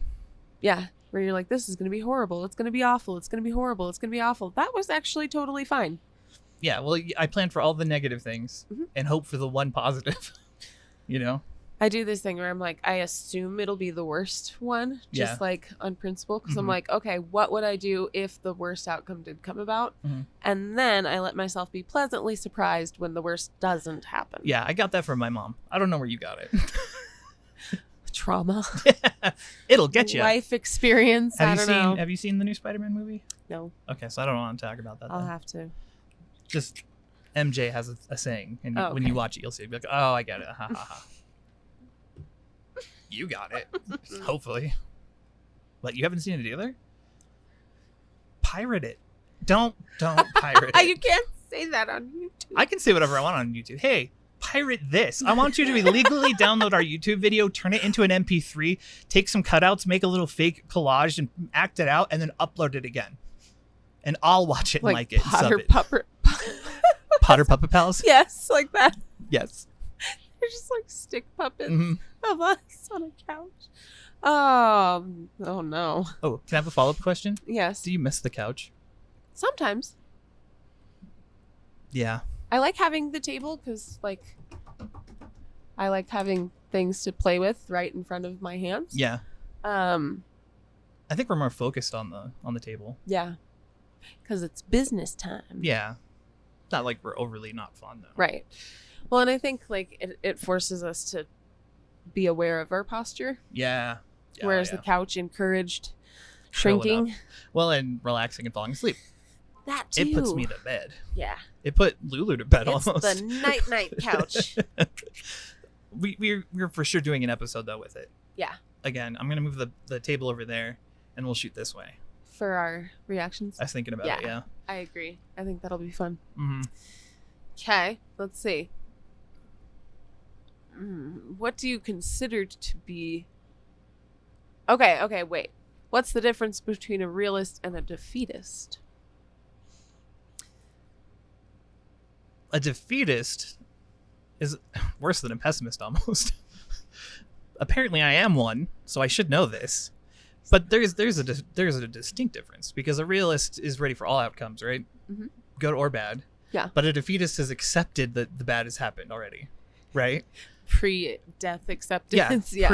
Yeah, where you're like, this is going to be horrible. It's going to be awful. It's going to be horrible. It's going to be awful. That was actually totally fine. Yeah, well, I plan for all the negative things and hope for the one positive, you know? I do this thing where I'm like, I assume it'll be the worst one, just like on principle. Because I'm like, okay, what would I do if the worst outcome did come about? And then I let myself be pleasantly surprised when the worst doesn't happen. Yeah, I got that from my mom. I don't know where you got it. Trauma. It'll get you. Life experience. Have you seen the new Spider-Man movie? No. Okay, so I don't want to talk about that. I'll have to. Just MJ has a saying, and when you watch it, you'll see it. Be like, oh, I get it. Ha ha ha. You got it. Hopefully. But you haven't seen it either? Pirate it. Don't pirate it. You can't say that on YouTube. I can say whatever I want on YouTube. Hey, pirate this. I want you to illegally download our YouTube video, turn it into an MP3, take some cutouts, make a little fake collage, and act it out, and then upload it again. And I'll watch it and like it. Potter Puppet Pals? Yes, like that. Yes. They're just like stick puppets of us on a couch. Oh no. Oh, can I have a follow-up question? Yes. Do you miss the couch? Sometimes. Yeah. I like having the table because, like, I like having things to play with right in front of my hands. Yeah. I think we're more focused on the table. Yeah. Because it's business time. Yeah. Not like we're overly not fun, though. Right. Well, and I think, like, it forces us to be aware of our posture. Yeah. Whereas the couch encouraged shrinking. Well, and relaxing and falling asleep. That too. It puts me to bed. Yeah. It put Lulu to bed it's almost. The night couch. We're for sure doing an episode, though, with it. Yeah. Again, I'm going to move the table over there, and we'll shoot this way. For our reactions? I was thinking about it, yeah. I agree. I think that'll be fun. Mm-hmm. Okay, let's see. What do you consider to be... Okay, wait. What's the difference between a realist and a defeatist? A defeatist is worse than a pessimist, almost. Apparently, I am one, so I should know this. But there's a distinct difference, because a realist is ready for all outcomes, right? Mm-hmm. Good or bad. Yeah. But a defeatist has accepted that the bad has happened already, right? Pre-death acceptance. Yeah.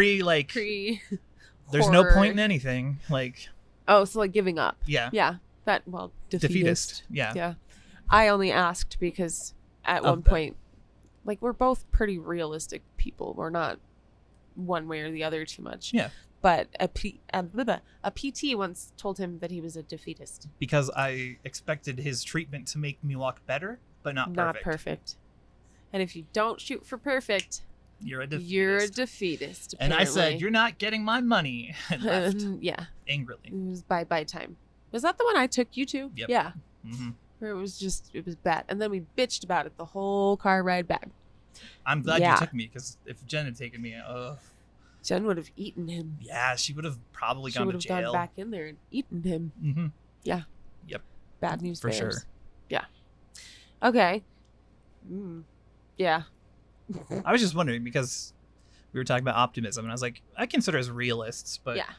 There's no point in anything. Like. Oh, so like giving up. Yeah. Yeah. Defeatist. Yeah. Yeah. I only asked because at one point, like, we're both pretty realistic people. We're not one way or the other too much. Yeah. But a PT once told him that he was a defeatist. Because I expected his treatment to make me walk better, but not perfect. Not perfect. And if you don't shoot for perfect, you're a defeatist. You're a defeatist, apparently. And I said, you're not getting my money. And left. Yeah. Angrily. It was bye-bye time. Was that the one I took you to? Yep. Yeah. Mm-hmm. Where it was bad. And then we bitched about it the whole car ride back. I'm glad you took me, because if Jen had taken me, Jen would have eaten him. Yeah, she would have probably gone to jail. She would have gone back in there and eaten him. Mm-hmm. Yeah. Yep. Bad news for bears. sure. Yeah. Okay. Yeah. I was just wondering, because we were talking about optimism, and I was like, I consider us realists, but yeah.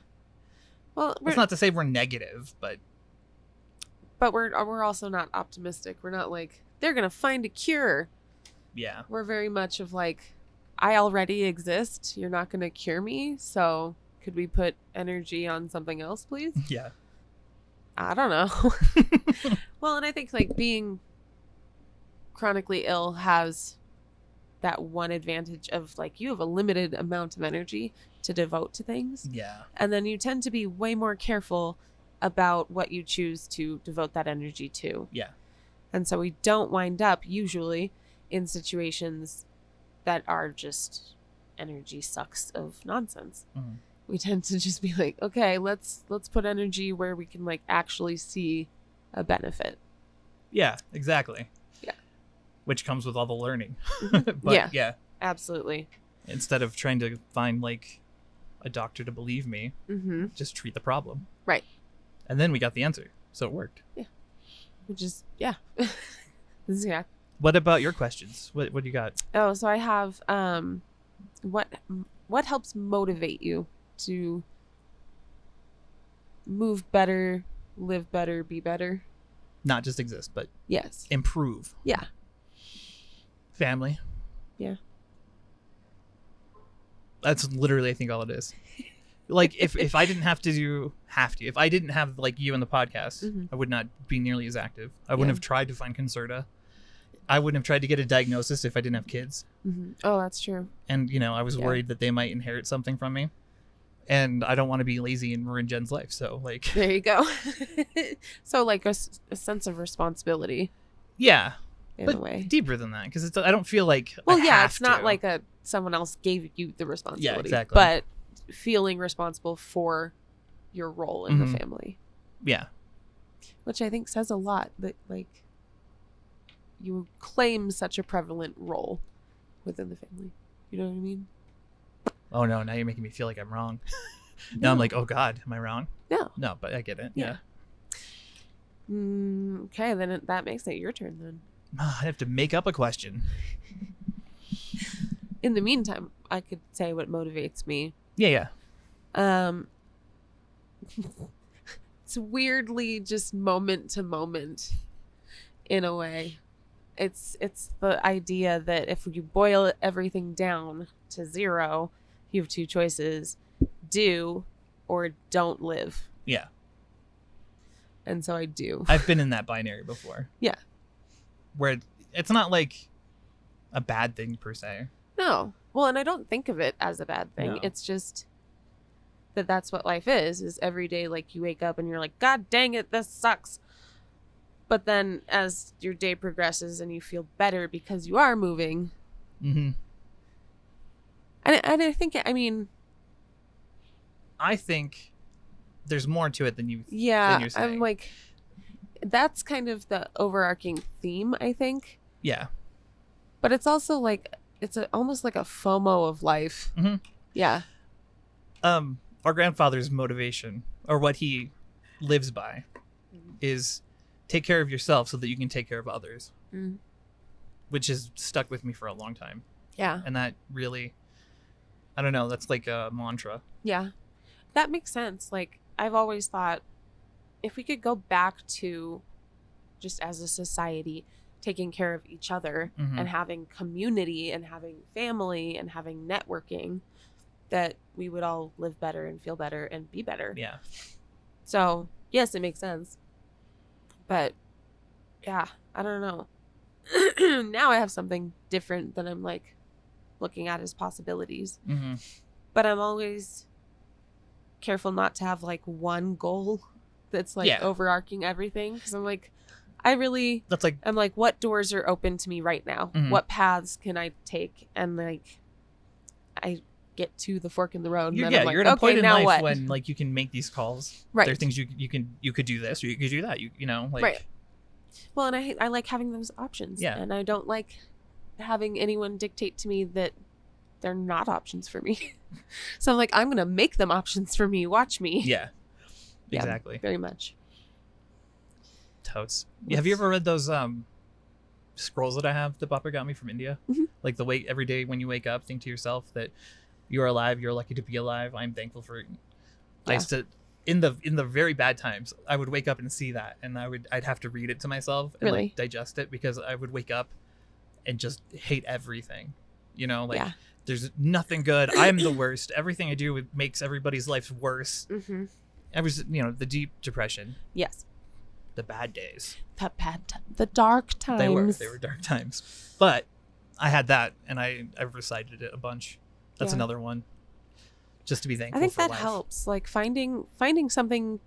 Well, that's not to say we're negative, but we're also not optimistic. We're not like they're gonna find a cure. Yeah. We're very much of like, I already exist. You're not gonna cure me. So could we put energy on something else, please? Yeah. I don't know. Well, and I think like being chronically ill has that one advantage of like you have a limited amount of energy to devote to things. Yeah. And then you tend to be way more careful about what you choose to devote that energy to. Yeah. And so we don't wind up usually in situations that are just energy sucks of nonsense. Mm-hmm. We tend to just be like, okay, let's put energy where we can like actually see a benefit. Yeah, exactly. Yeah. Which comes with all the learning. But yeah. Absolutely. Instead of trying to find like a doctor to believe me, just treat the problem. Right. And then we got the answer. So it worked. Yeah. Which is, yeah. Yeah. What about your questions? What do you got? Oh, so I have what helps motivate you to move better, live better, be better? Not just exist, but yes, improve. Yeah. Family. Yeah. That's literally, I think, all it is. Like, if I didn't if I didn't have like you in the podcast, I would not be nearly as active. I wouldn't have tried to find Concerta. I wouldn't have tried to get a diagnosis if I didn't have kids. Oh, that's true. And, I was worried that they might inherit something from me. And I don't want to be lazy and ruin Jen's life. So, like... There you go. So, like, a sense of responsibility. Yeah. In a way. Deeper than that. Because I don't feel like it's not like someone else gave you the responsibility. Yeah, exactly. But feeling responsible for your role in the family. Yeah. Which I think says a lot. That, like... you claim such a prevalent role within the family. You know what I mean? Oh, no. Now you're making me feel like I'm wrong. Now I'm like, oh, God, am I wrong? No. No, but I get it. Yeah. Okay, then that makes it your turn then. I have to make up a question. In the meantime, I could say what motivates me. Yeah. It's weirdly just moment to moment in a way. It's the idea that if you boil everything down to zero, you have two choices: do or don't live. Yeah. And so I do. I've been in that binary before. Yeah. Where it's not like a bad thing per se. No. Well, and I don't think of it as a bad thing. No. It's just that's what life is every day, like you wake up and you're like, God dang it, this sucks. But then as your day progresses and you feel better because you are moving. Mm-hmm. And I think, I think there's more to it than you. Yeah, than you're saying. I'm like, that's kind of the overarching theme, I think. Yeah. But it's also like, it's almost like a FOMO of life. Mm-hmm. Yeah. Our grandfather's motivation, or what he lives by, is take care of yourself so that you can take care of others. Which has stuck with me for a long time. Yeah. And that really, I don't know, that's like a mantra. Yeah. That makes sense. Like, I've always thought if we could go back to just as a society taking care of each other and having community and having family and having networking, that we would all live better and feel better and be better. Yeah. So, yes, it makes sense. But, yeah, I don't know. Now I have something different that I'm, like, looking at as possibilities. But I'm always careful not to have, like, one goal that's, like, overarching everything. Because I'm, like, I'm like, what doors are open to me right now? What paths can I take? And, like, I get to the fork in the road. And then I'm like, you're at a point in life what? when, like, you can make these calls. Right. There are things you could do this or you could do that. You know, like. Right. Well, and I like having those options. Yeah. And I don't like having anyone dictate to me that they're not options for me. So I'm like, I'm going to make them options for me. Watch me. Yeah. Exactly. Yeah, very much. Totes. Yeah, have you ever read those scrolls that I have that Papa got me from India? Like every day when you wake up, think to yourself that you're alive, you're lucky to be alive. I'm thankful for it. Yeah. in the very bad times, I would wake up and see that, and I'd have to read it to myself and Really? like digest it, because I would wake up and just hate everything. Like there's nothing good. I'm the worst. Everything I do makes everybody's life worse. Mm-hmm. I was, the deep depression. Yes. The bad days. The dark times. They were dark times. But I had that, and I've recited it a bunch. That's another one. Just to be thankful. I think for that life. helps. Like finding something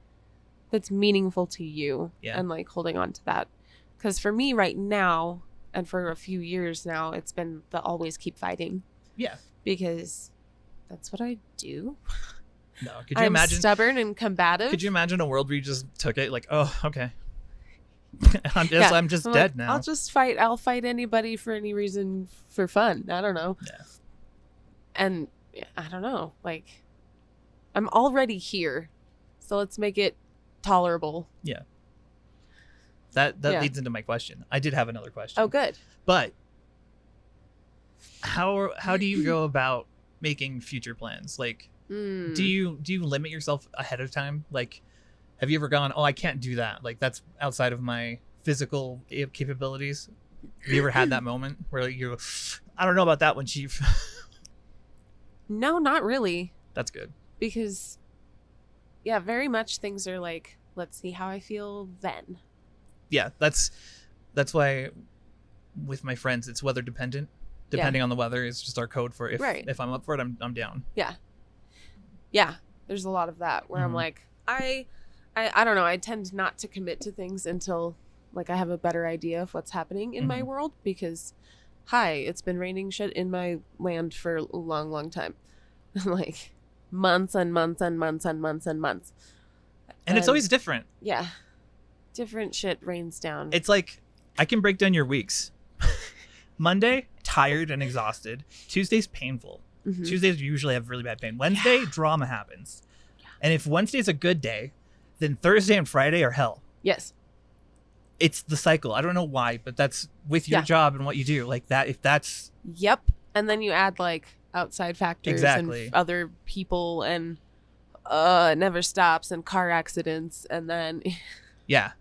that's meaningful to you, and like holding on to that. Because for me right now, and for a few years now, it's been the always keep fighting. Yeah. Because that's what I do. No, could you imagine? I'm stubborn and combative. Could you imagine a world where you just took it like, oh, okay. I'm just dead now. I'll just fight. I'll fight anybody for any reason for fun. I don't know. Yeah. And I don't know. Like, I'm already here, so let's make it tolerable. Yeah. That leads into my question. I did have another question. Oh, good. But how do you go about making future plans? Like, do you limit yourself ahead of time? Like, have you ever gone, oh, I can't do that, like that's outside of my physical capabilities? Have you ever had that moment where you're, I don't know about that one, Chief? No, not really. That's good. Because very much things are like, let's see how I feel then. Yeah, that's why with my friends it's weather dependent. Depending on the weather is just our code for if I'm up for it, I'm down. Yeah, there's a lot of that where I'm like, I don't know. I tend not to commit to things until like I have a better idea of what's happening in my world, because it's been raining shit in my land for a long, long time. Like months and months and months and months and months. And it's always different. Yeah. Different shit rains down. It's like, I can break down your weeks. Monday, tired and exhausted. Tuesday's painful. Tuesdays usually have really bad pain. Wednesday, drama happens. And if Wednesday's a good day, then Thursday and Friday are hell. Yes. It's the cycle. I don't know why, but that's with your job and what you do. Like that, if that's... Yep. And then you add like outside factors and other people, and it never stops, and car accidents, and then... Yeah.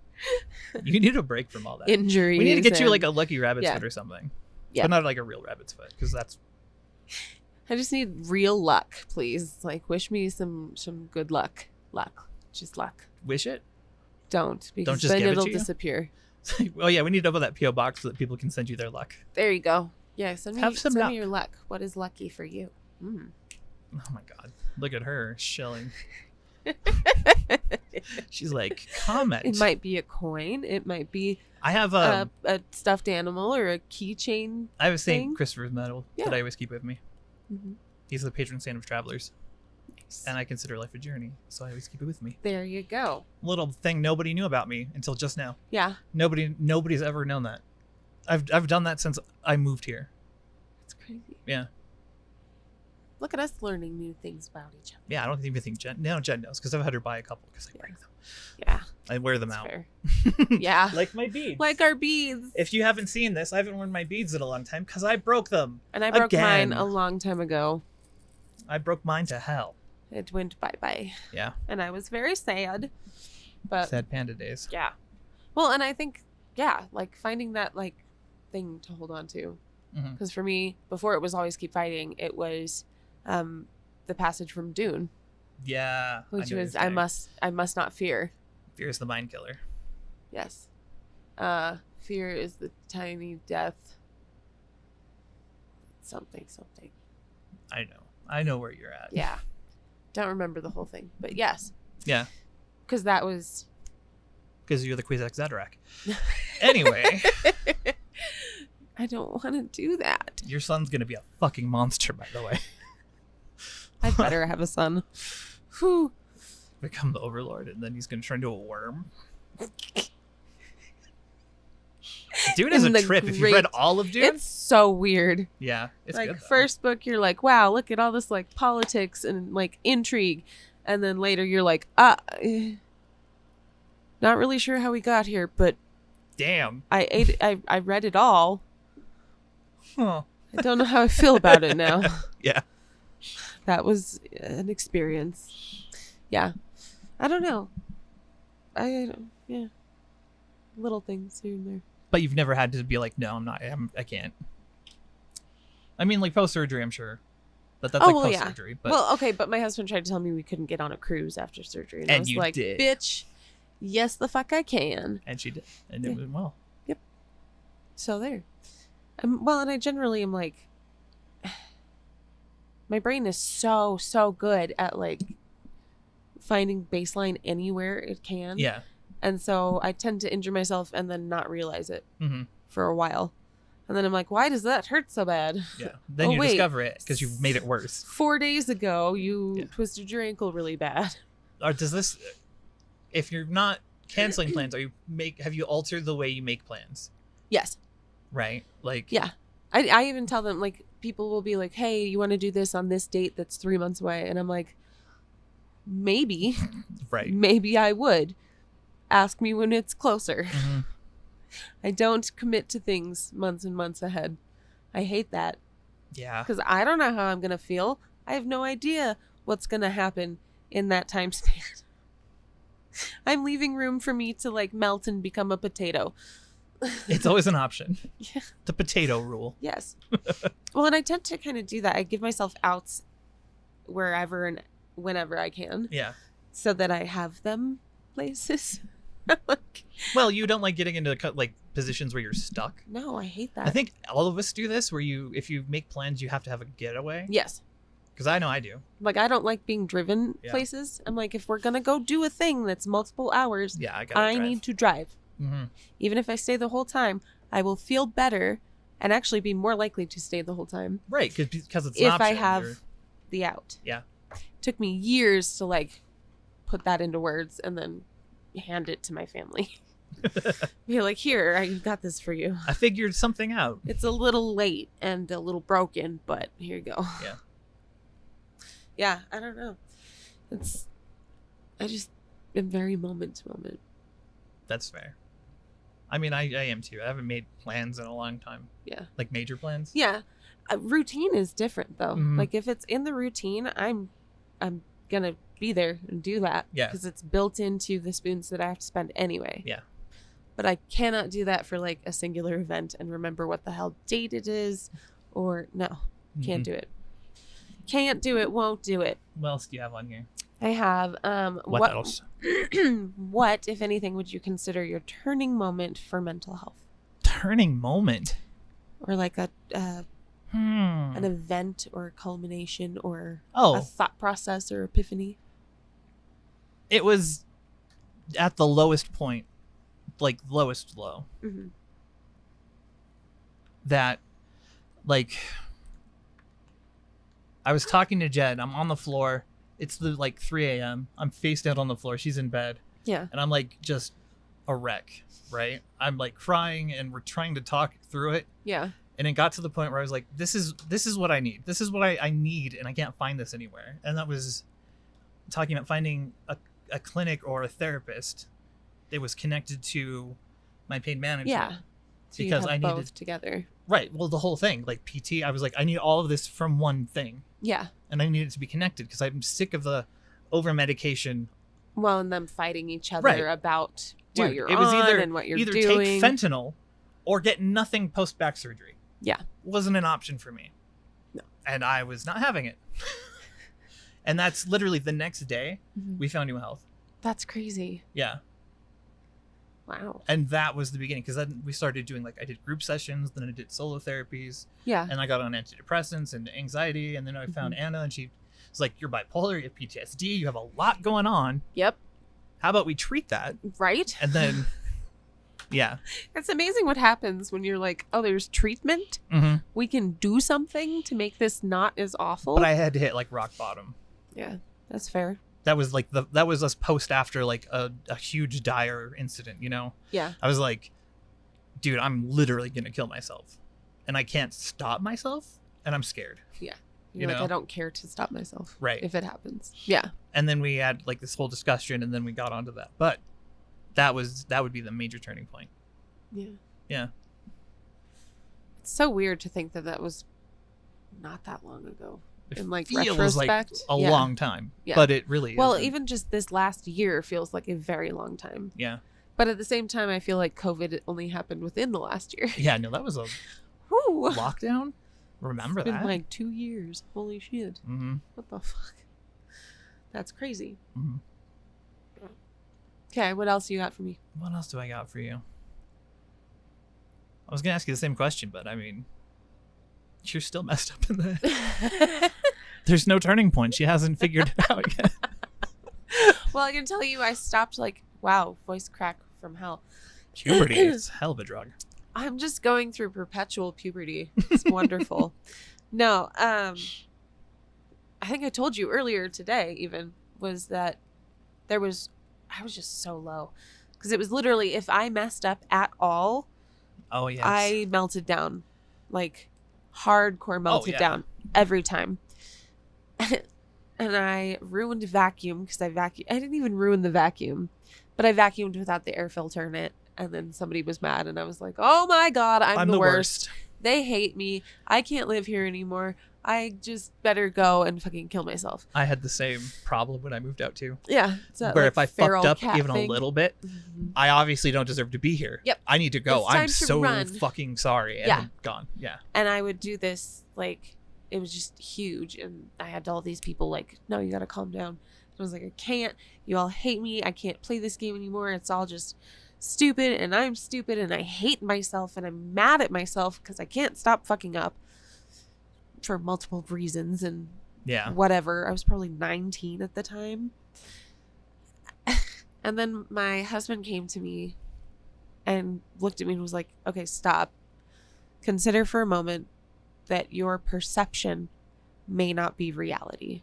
You need a break from all that. Injuries. We need to get you like a lucky rabbit's foot or something. Yeah. But not like a real rabbit's foot, because that's... I just need real luck, please. Like, wish me some good luck. Just luck. Wish it? Don't, because just then give it'll it to you? Disappear. Oh yeah, we need to open that P.O. box so that people can send you their luck. There you go. Yeah, send some me your luck. What is lucky for you? Oh my god, look at her shilling. She's like, comment. It might be a coin. It might be. I have a stuffed animal or a keychain. I have a St. Christopher's medal that I always keep with me. He's the patron saint of travelers. Nice. And I consider life a journey, so I always keep it with me. There you go. Little thing nobody knew about me until just now. Yeah. Nobody's ever known that. I've done that since I moved here. That's crazy. Yeah. Look at us learning new things about each other. Yeah, I don't even think Jen knows, because I've had her buy a couple because I break them. Yeah. I wear them That's out. Fair. Yeah. Like my beads. Like our beads. If you haven't seen this, I haven't worn my beads in a long time because I broke them. And I broke mine a long time ago. I broke mine to hell. It went bye-bye. Yeah. And I was very sad. But sad panda days. Yeah. Well, and I think, like finding that like thing to hold on to. Because for me, before it was always keep fighting, it was the passage from Dune. Yeah. Which was I must not fear. Fear is the mind killer. Yes. Fear is the tiny death. Something. I know where you're at. Yeah. Don't remember the whole thing, but yes. Yeah. Because that was... Because you're the Kwisatz Haderach. Anyway. I don't want to do that. Your son's going to be a fucking monster, by the way. I'd better have a son. Whew. Become the overlord, and then he's going to turn into a worm. Dune is a trip. If you've read all of Dune, it's so weird. Yeah, it's like good, though. First book, you're like, wow, look at all this like politics and like intrigue, and then later you're like, not really sure how we got here, but damn, I read it all. Huh. I don't know how I feel about it now. Yeah, that was an experience. Yeah. I don't know. Yeah. Little things here and there. But you've never had to be like, no, I can't. I mean, like post-surgery, I'm sure. But that's post-surgery. Yeah. But... Well, okay, but my husband tried to tell me we couldn't get on a cruise after surgery. And I was you like, did. Bitch, yes the fuck I can. And she did. And it went well. Yep. So there. Well, and I generally am like, my brain is so good at like finding baseline anywhere it can. Yeah. And so I tend to injure myself and then not realize it for a while. And then I'm like, why does that hurt so bad? Yeah. Then you discover it because you've made it worse. 4 days ago, you twisted your ankle really bad. Or does this, if you're not canceling plans, have you altered the way you make plans? Yes. Right? Like. Yeah. I even tell them, like, people will be like, hey, you want to do this on this date that's 3 months away? And I'm like, maybe. Right. Maybe I would. Ask me when it's closer. Mm-hmm. I don't commit to things months and months ahead. I hate that. Yeah. Because I don't know how I'm going to feel. I have no idea what's going to happen in that time span. I'm leaving room for me to like melt and become a potato. It's always an option. Yeah. The potato rule. Yes. Well, and I tend to kind of do that. I give myself outs wherever and whenever I can. Yeah. So that I have them places. Well, you don't like getting into like positions where you're stuck. No, I hate that. I think all of us do this where if you make plans, you have to have a getaway. Yes. Because I know I do. Like, I don't like being driven places. I'm like, if we're going to go do a thing that's multiple hours, I need to drive. Mm-hmm. Even if I stay the whole time, I will feel better and actually be more likely to stay the whole time. Right, because it's if I have the out. Yeah. It took me years to like put that into words and then hand it to my family. Be like, here, I got this for you. I figured something out. It's a little late and a little broken, but here you go. Yeah. Yeah, I don't know. I just am very moment to moment. That's fair. I mean, I am too. I haven't made plans in a long time. Yeah. Like major plans. Yeah. Routine is different though. Mm-hmm. Like if it's in the routine, I'm gonna be there and do that. Yeah. Because it's built into the spoons that I have to spend anyway. Yeah. But I cannot do that for like a singular event and remember what the hell date it is, or no, can't do it. Can't do it. Won't do it. What else do you have on here? I have what else? What, if anything, would you consider your turning moment for mental health? Turning moment, or like an event or a culmination or a thought process or epiphany? It was at the lowest point, like lowest low. Mm-hmm. That, like, I was talking to Jed. I'm on the floor. It's like 3 a.m. I'm face down on the floor. She's in bed. Yeah. And I'm like just a wreck, right? I'm like crying and we're trying to talk through it. Yeah. And it got to the point where I was like, this is what I need. This is what I need, and I can't find this anywhere. And that was talking about finding a clinic or a therapist that was connected to my pain management. Yeah. So because you have I needed both together. Right. Well, the whole thing, like PT, I was like, I need all of this from one thing. Yeah. And I need it to be connected because I'm sick of the over medication. Well, and them fighting each other about what you're on and what you're either doing. Take fentanyl or get nothing post back surgery. Yeah. Wasn't an option for me. No. And I was not having it. And that's literally the next day we found New Health. That's crazy. Yeah. Wow. And that was the beginning because then we started doing I did group sessions, then I did solo therapies. Yeah. And I got on antidepressants and anxiety. And then I found Anna and she was like, you're bipolar, you have PTSD, you have a lot going on. Yep. How about we treat that? Right. And then, yeah. It's amazing what happens when you're like, oh, there's treatment. Mm-hmm. We can do something to make this not as awful. But I had to hit rock bottom. Yeah, that's fair. That was that was us post after a huge dire incident, you know? Yeah. I was like, dude, I'm literally going to kill myself. And I can't stop myself. And I'm scared. Yeah. You're like, know? I don't care to stop myself. Right. If it happens. Yeah. And then we had this whole discussion and then we got onto that. But that would be the major turning point. Yeah. Yeah. It's so weird to think that was not that long ago. in like feels retrospect. Like a long time, but it really isn't. Even just this last year feels like a very long time. Yeah. But at the same time, I feel like COVID only happened within the last year. Yeah, no, that was a lockdown. Remember that? It's been like 2 years. Holy shit. Mm-hmm. What the fuck? That's crazy. Mm-hmm. Okay, what else you got for me? What else do I got for you? I was going to ask you the same question, but I mean, you're still messed up in that. There's no turning point. She hasn't figured it out yet. Well, I can tell you I stopped voice crack from hell. Puberty is a hell of a drug. I'm just going through perpetual puberty. It's wonderful. No, I think I told you earlier today even, was that I was just so low. Because it was literally, if I messed up at all, oh yes, I melted down. Like, hardcore melted down every time. And I ruined vacuum because I didn't even ruin the vacuum, but I vacuumed without the air filter in it. And then somebody was mad and I was like, oh my God, I'm the worst. They hate me. I can't live here anymore. I just better go and fucking kill myself. I had the same problem when I moved out too. Yeah. Where if I fucked up even a little bit, I obviously don't deserve to be here. Yep. I need to go. I'm so run. fucking sorry. And I'm gone. Yeah. And I would do this, like, it was just huge. And I had all these people like, no, you got to calm down. I was like, I can't. You all hate me. I can't play this game anymore. It's all just stupid. And I'm stupid. And I hate myself. And I'm mad at myself because I can't stop fucking up. For multiple reasons and whatever. I was probably 19 at the time. And then my husband came to me and looked at me and was like, okay, stop. Consider for a moment that your perception may not be reality.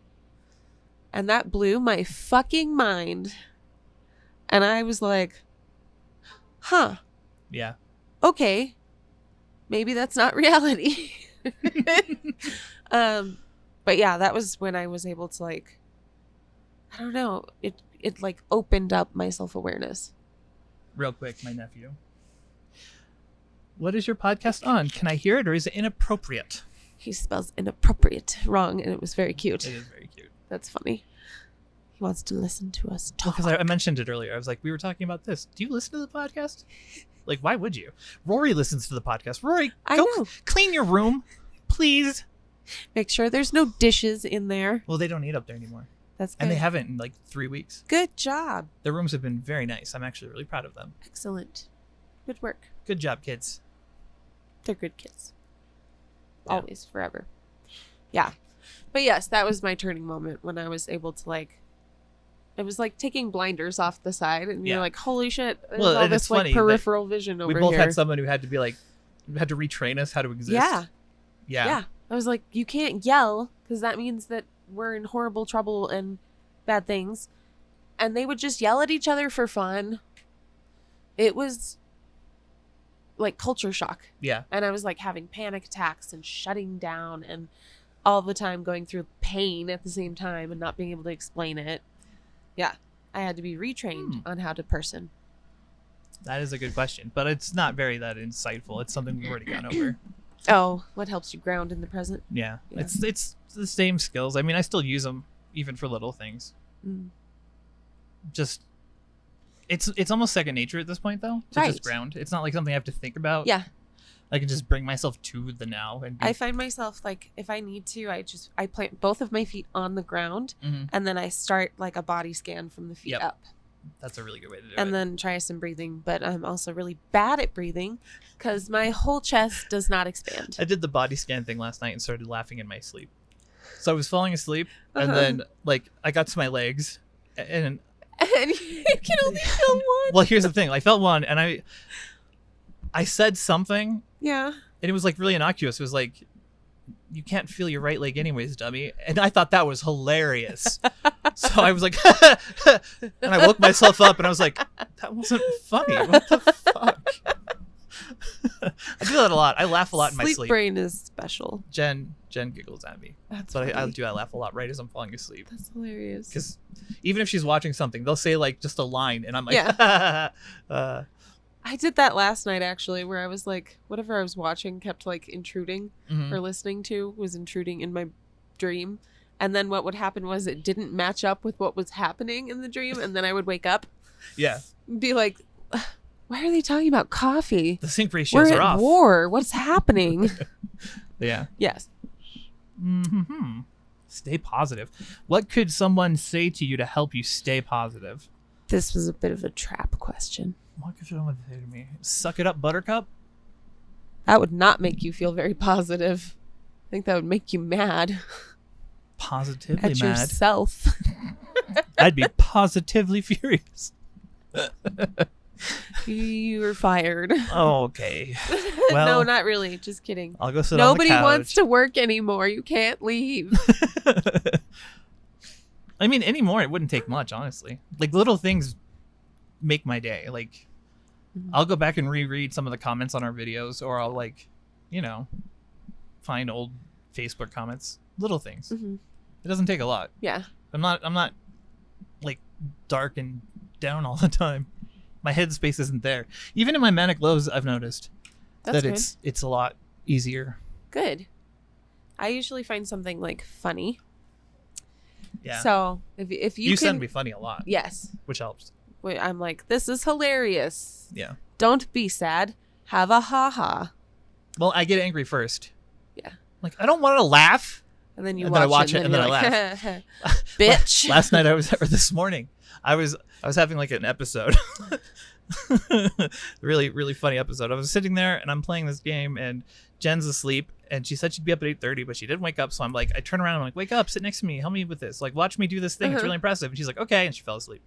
And that blew my fucking mind. And I was like, huh. Yeah. Okay. Maybe that's not reality. But yeah, that was when I was able to, like, I don't know, it like opened up my self-awareness. Real quick, my nephew, what is your podcast on? Can I hear it, or is it inappropriate? He spells inappropriate wrong, and it was very cute. It is very cute. That's funny. He wants to listen to us talk. Because I mentioned it earlier. I was like, we were talking about this. Do you listen to the podcast? Like, why would you? Rory listens to the podcast. Rory, go clean your room, please. Make sure there's no dishes in there. Well, they don't eat up there anymore. That's good. And they haven't in like 3 weeks. Good job. Their rooms have been very nice. I'm actually really proud of them. Excellent. Good work. Good job, kids. They're good kids. Yeah. Always, forever. Yeah. But yes, that was my turning moment when I was able to, like, it was like taking blinders off the side, and you're like, holy shit, there's all this like peripheral vision over here. We both had someone who had to be like, had to retrain us how to exist. Yeah. I was like, you can't yell because that means that we're in horrible trouble and bad things. And they would just yell at each other for fun. It was like culture shock. Yeah. And I was like having panic attacks and shutting down and all the time going through pain at the same time and not being able to explain it. Yeah. I had to be retrained on how to person. That is a good question, but it's not very that insightful. It's something we've already gone over. Oh, what helps you ground in the present? Yeah. It's the same skills. I mean, I still use them even for little things. Just it's almost second nature at this point, though, to just ground. It's not like something I have to think about. Yeah. I can just bring myself to the now. And I find myself, like, if I need to, I plant both of my feet on the ground, and then I start like a body scan from the feet up. That's a really good way to do it. And then try some breathing, but I'm also really bad at breathing because my whole chest does not expand. I did the body scan thing last night and started laughing in my sleep. So I was falling asleep, and then like I got to my legs, and you can only feel one. Well, here's the thing: I felt one, and I said something. Yeah. And it was like really innocuous. It was like, you can't feel your right leg anyways, dummy. And I thought that was hilarious. So I was like, and I woke myself up and I was like, that wasn't funny. What the fuck? I do that a lot. I laugh a lot in my sleep. Sleep brain is special. Jen giggles at me. That's but I laugh a lot right as I'm falling asleep. That's hilarious. Because even if she's watching something, they'll say like just a line and I'm like, I did that last night, actually, where I was like, whatever I was watching kept like intruding or listening to was intruding in my dream. And then what would happen was it didn't match up with what was happening in the dream. And then I would wake up. Yeah. Be like, why are they talking about coffee? The sync ratios We're are at off. war. What's happening? Yeah. Yes. Mm-hmm. Stay positive. What could someone say to you to help you stay positive? This was a bit of a trap question. What could someone say to me? Suck it up, Buttercup? That would not make you feel very positive. I think that would make you mad. Positively at mad. Yourself. I'd be positively furious. You were fired. Oh, okay. Well, no, not really. Just kidding. I'll go sit Nobody on the couch. wants to work anymore. You can't leave. I mean, anymore, it wouldn't take much, honestly. Like, little things make my day. Like, I'll go back and reread some of the comments on our videos, or I'll, like, you know, find old Facebook comments. Little things. Mm-hmm. It doesn't take a lot. Yeah. I'm not like dark and down all the time. My headspace isn't there. Even in my manic lows, I've noticed that it's a lot easier. Good. I usually find something like funny. Yeah. So if you send me funny a lot. Yes. Which helps. I'm like, this is hilarious. Yeah. Don't be sad. Have a ha-ha. Well, I get angry first. Yeah. Like, I don't want to laugh. And then I watch it and then I laugh. Bitch. Last night or this morning, I was having like an episode. really, really funny episode. I was sitting there and I'm playing this game and Jen's asleep and she said she'd be up at 8:30, but she didn't wake up. So I'm like, I turn around and I'm like, wake up, sit next to me, help me with this. Like, watch me do this thing. It's really impressive. And she's like, okay. And she fell asleep.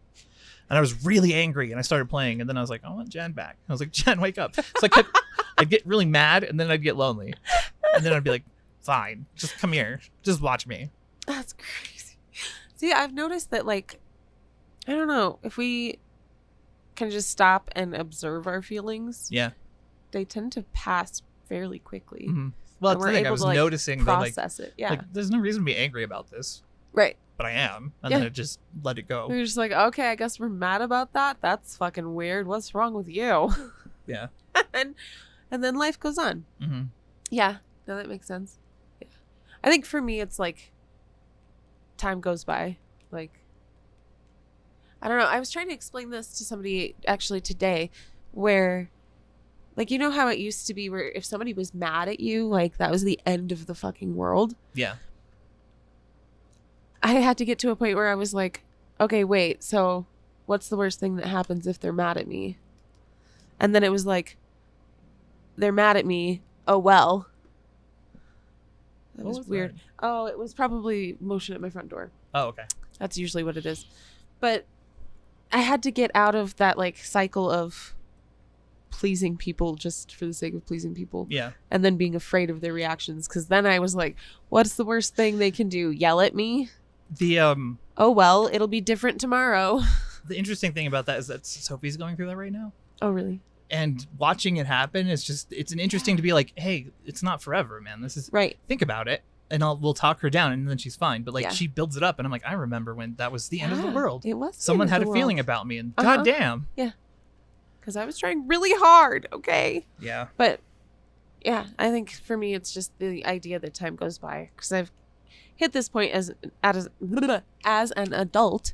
And I was really angry and I started playing. And then I was like, I want Jen back. I was like, Jen, wake up. So I'd get really mad and then I'd get lonely. And then I'd be like, fine, just come here. Just watch me. That's crazy. See, I've noticed that, like, I don't know, if we can just stop and observe our feelings, yeah, they tend to pass fairly quickly. Mm-hmm. Well, it's the thing. I was noticing process that, it. Yeah, like, there's no reason to be angry about this. Right. But I am. And then I just let it go. We're just like, okay, I guess we're mad about that. That's fucking weird. What's wrong with you? Yeah. and then life goes on. Mm-hmm. Yeah. No, that makes sense. Yeah. I think for me, it's like time goes by. Like, I don't know. I was trying to explain this to somebody actually today where, like, you know how it used to be where if somebody was mad at you, like, that was the end of the fucking world? Yeah. I had to get to a point where I was like, okay, wait, so what's the worst thing that happens if they're mad at me? And then it was like, they're mad at me. Oh, well. That was weird. That? Oh, it was probably motion at my front door. Oh, okay. That's usually what it is. But I had to get out of that, like, cycle of pleasing people just for the sake of pleasing people. Yeah. And then being afraid of their reactions. Because then I was like, what's the worst thing they can do? Yell at me? Oh, well, it'll be different tomorrow. The interesting thing about that is that Sophie's going through that right now. Oh, really? And watching it happen is just, it's an interesting to be like, hey, it's not forever, man. This is right. Think about it. And we'll talk her down and then she's fine. But like she builds it up and I'm like, I remember when that was the end of the world. It was. Someone had a feeling about me and goddamn. Yeah. Because I was trying really hard. Okay. Yeah. But yeah, I think for me, it's just the idea that time goes by because I've hit this point as an adult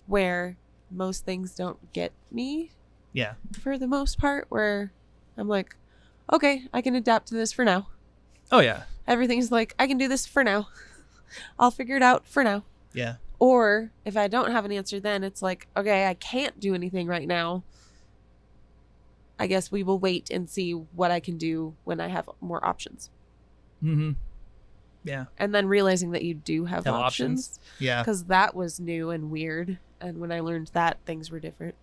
where most things don't get me. Yeah. For the most part, where I'm like, okay, I can adapt to this for now. Oh, yeah. Everything's like, I can do this for now. I'll figure it out for now. Yeah. Or if I don't have an answer, then it's like, okay, I can't do anything right now. I guess we will wait and see what I can do when I have more options. Mm-hmm. Yeah. And then realizing that you do have options. Yeah. Because that was new and weird. And when I learned that, things were different.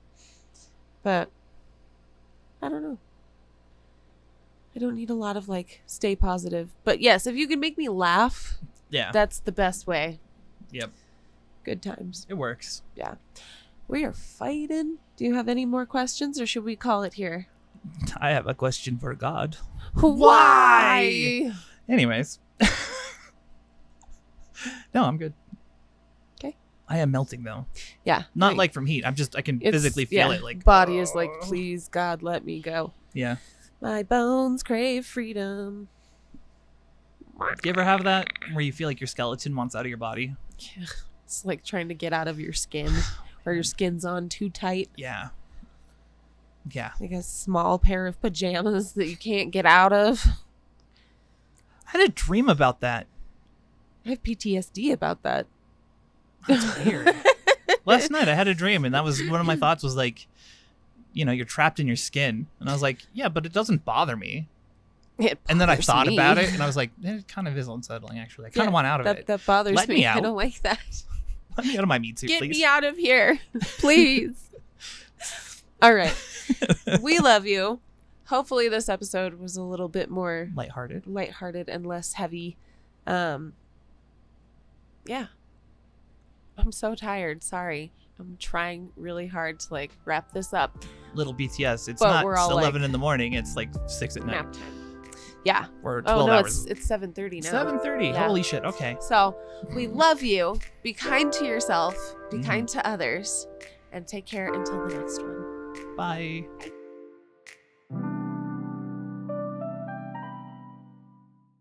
But I don't know. I don't need a lot of like stay positive. But yes, if you can make me laugh, that's the best way. Yep. Good times. It works. Yeah. We are fighting. Do you have any more questions or should we call it here? I have a question for God. Why? Anyways. No, I'm good. Okay. I am melting though. Yeah. Not like from heat. I can physically feel it. Like body is like, please God, let me go. Yeah. My bones crave freedom. Do you ever have that where you feel like your skeleton wants out of your body? Yeah. It's like trying to get out of your skin, or your skin's on too tight. Yeah. Yeah. Like a small pair of pajamas that you can't get out of. I had a dream about that. I have PTSD about that. That's weird. Last night I had a dream, and that was one of my thoughts was like, you know, you're trapped in your skin. And I was like, yeah, but it doesn't bother me. And then I thought about it, and I was like, it kind of is unsettling, actually. I kind of want out of it. That bothers Let me. me out. I don't like that. Let me out of my meat suit, Get please. me out of here, please. All right. We love you. Hopefully this episode was a little bit more lighthearted and less heavy. Yeah. I'm so tired. Sorry. I'm trying really hard to like wrap this up. Little BTS. It's but not we're all 11 like, in the morning. It's like 6 at night. Nap time. Yeah. Or 12 hours. It's 7:30 now. 7:30. Yeah. Holy shit. Okay. So we love you. Be kind to yourself. Be kind to others. And take care until the next one. Bye. Bye.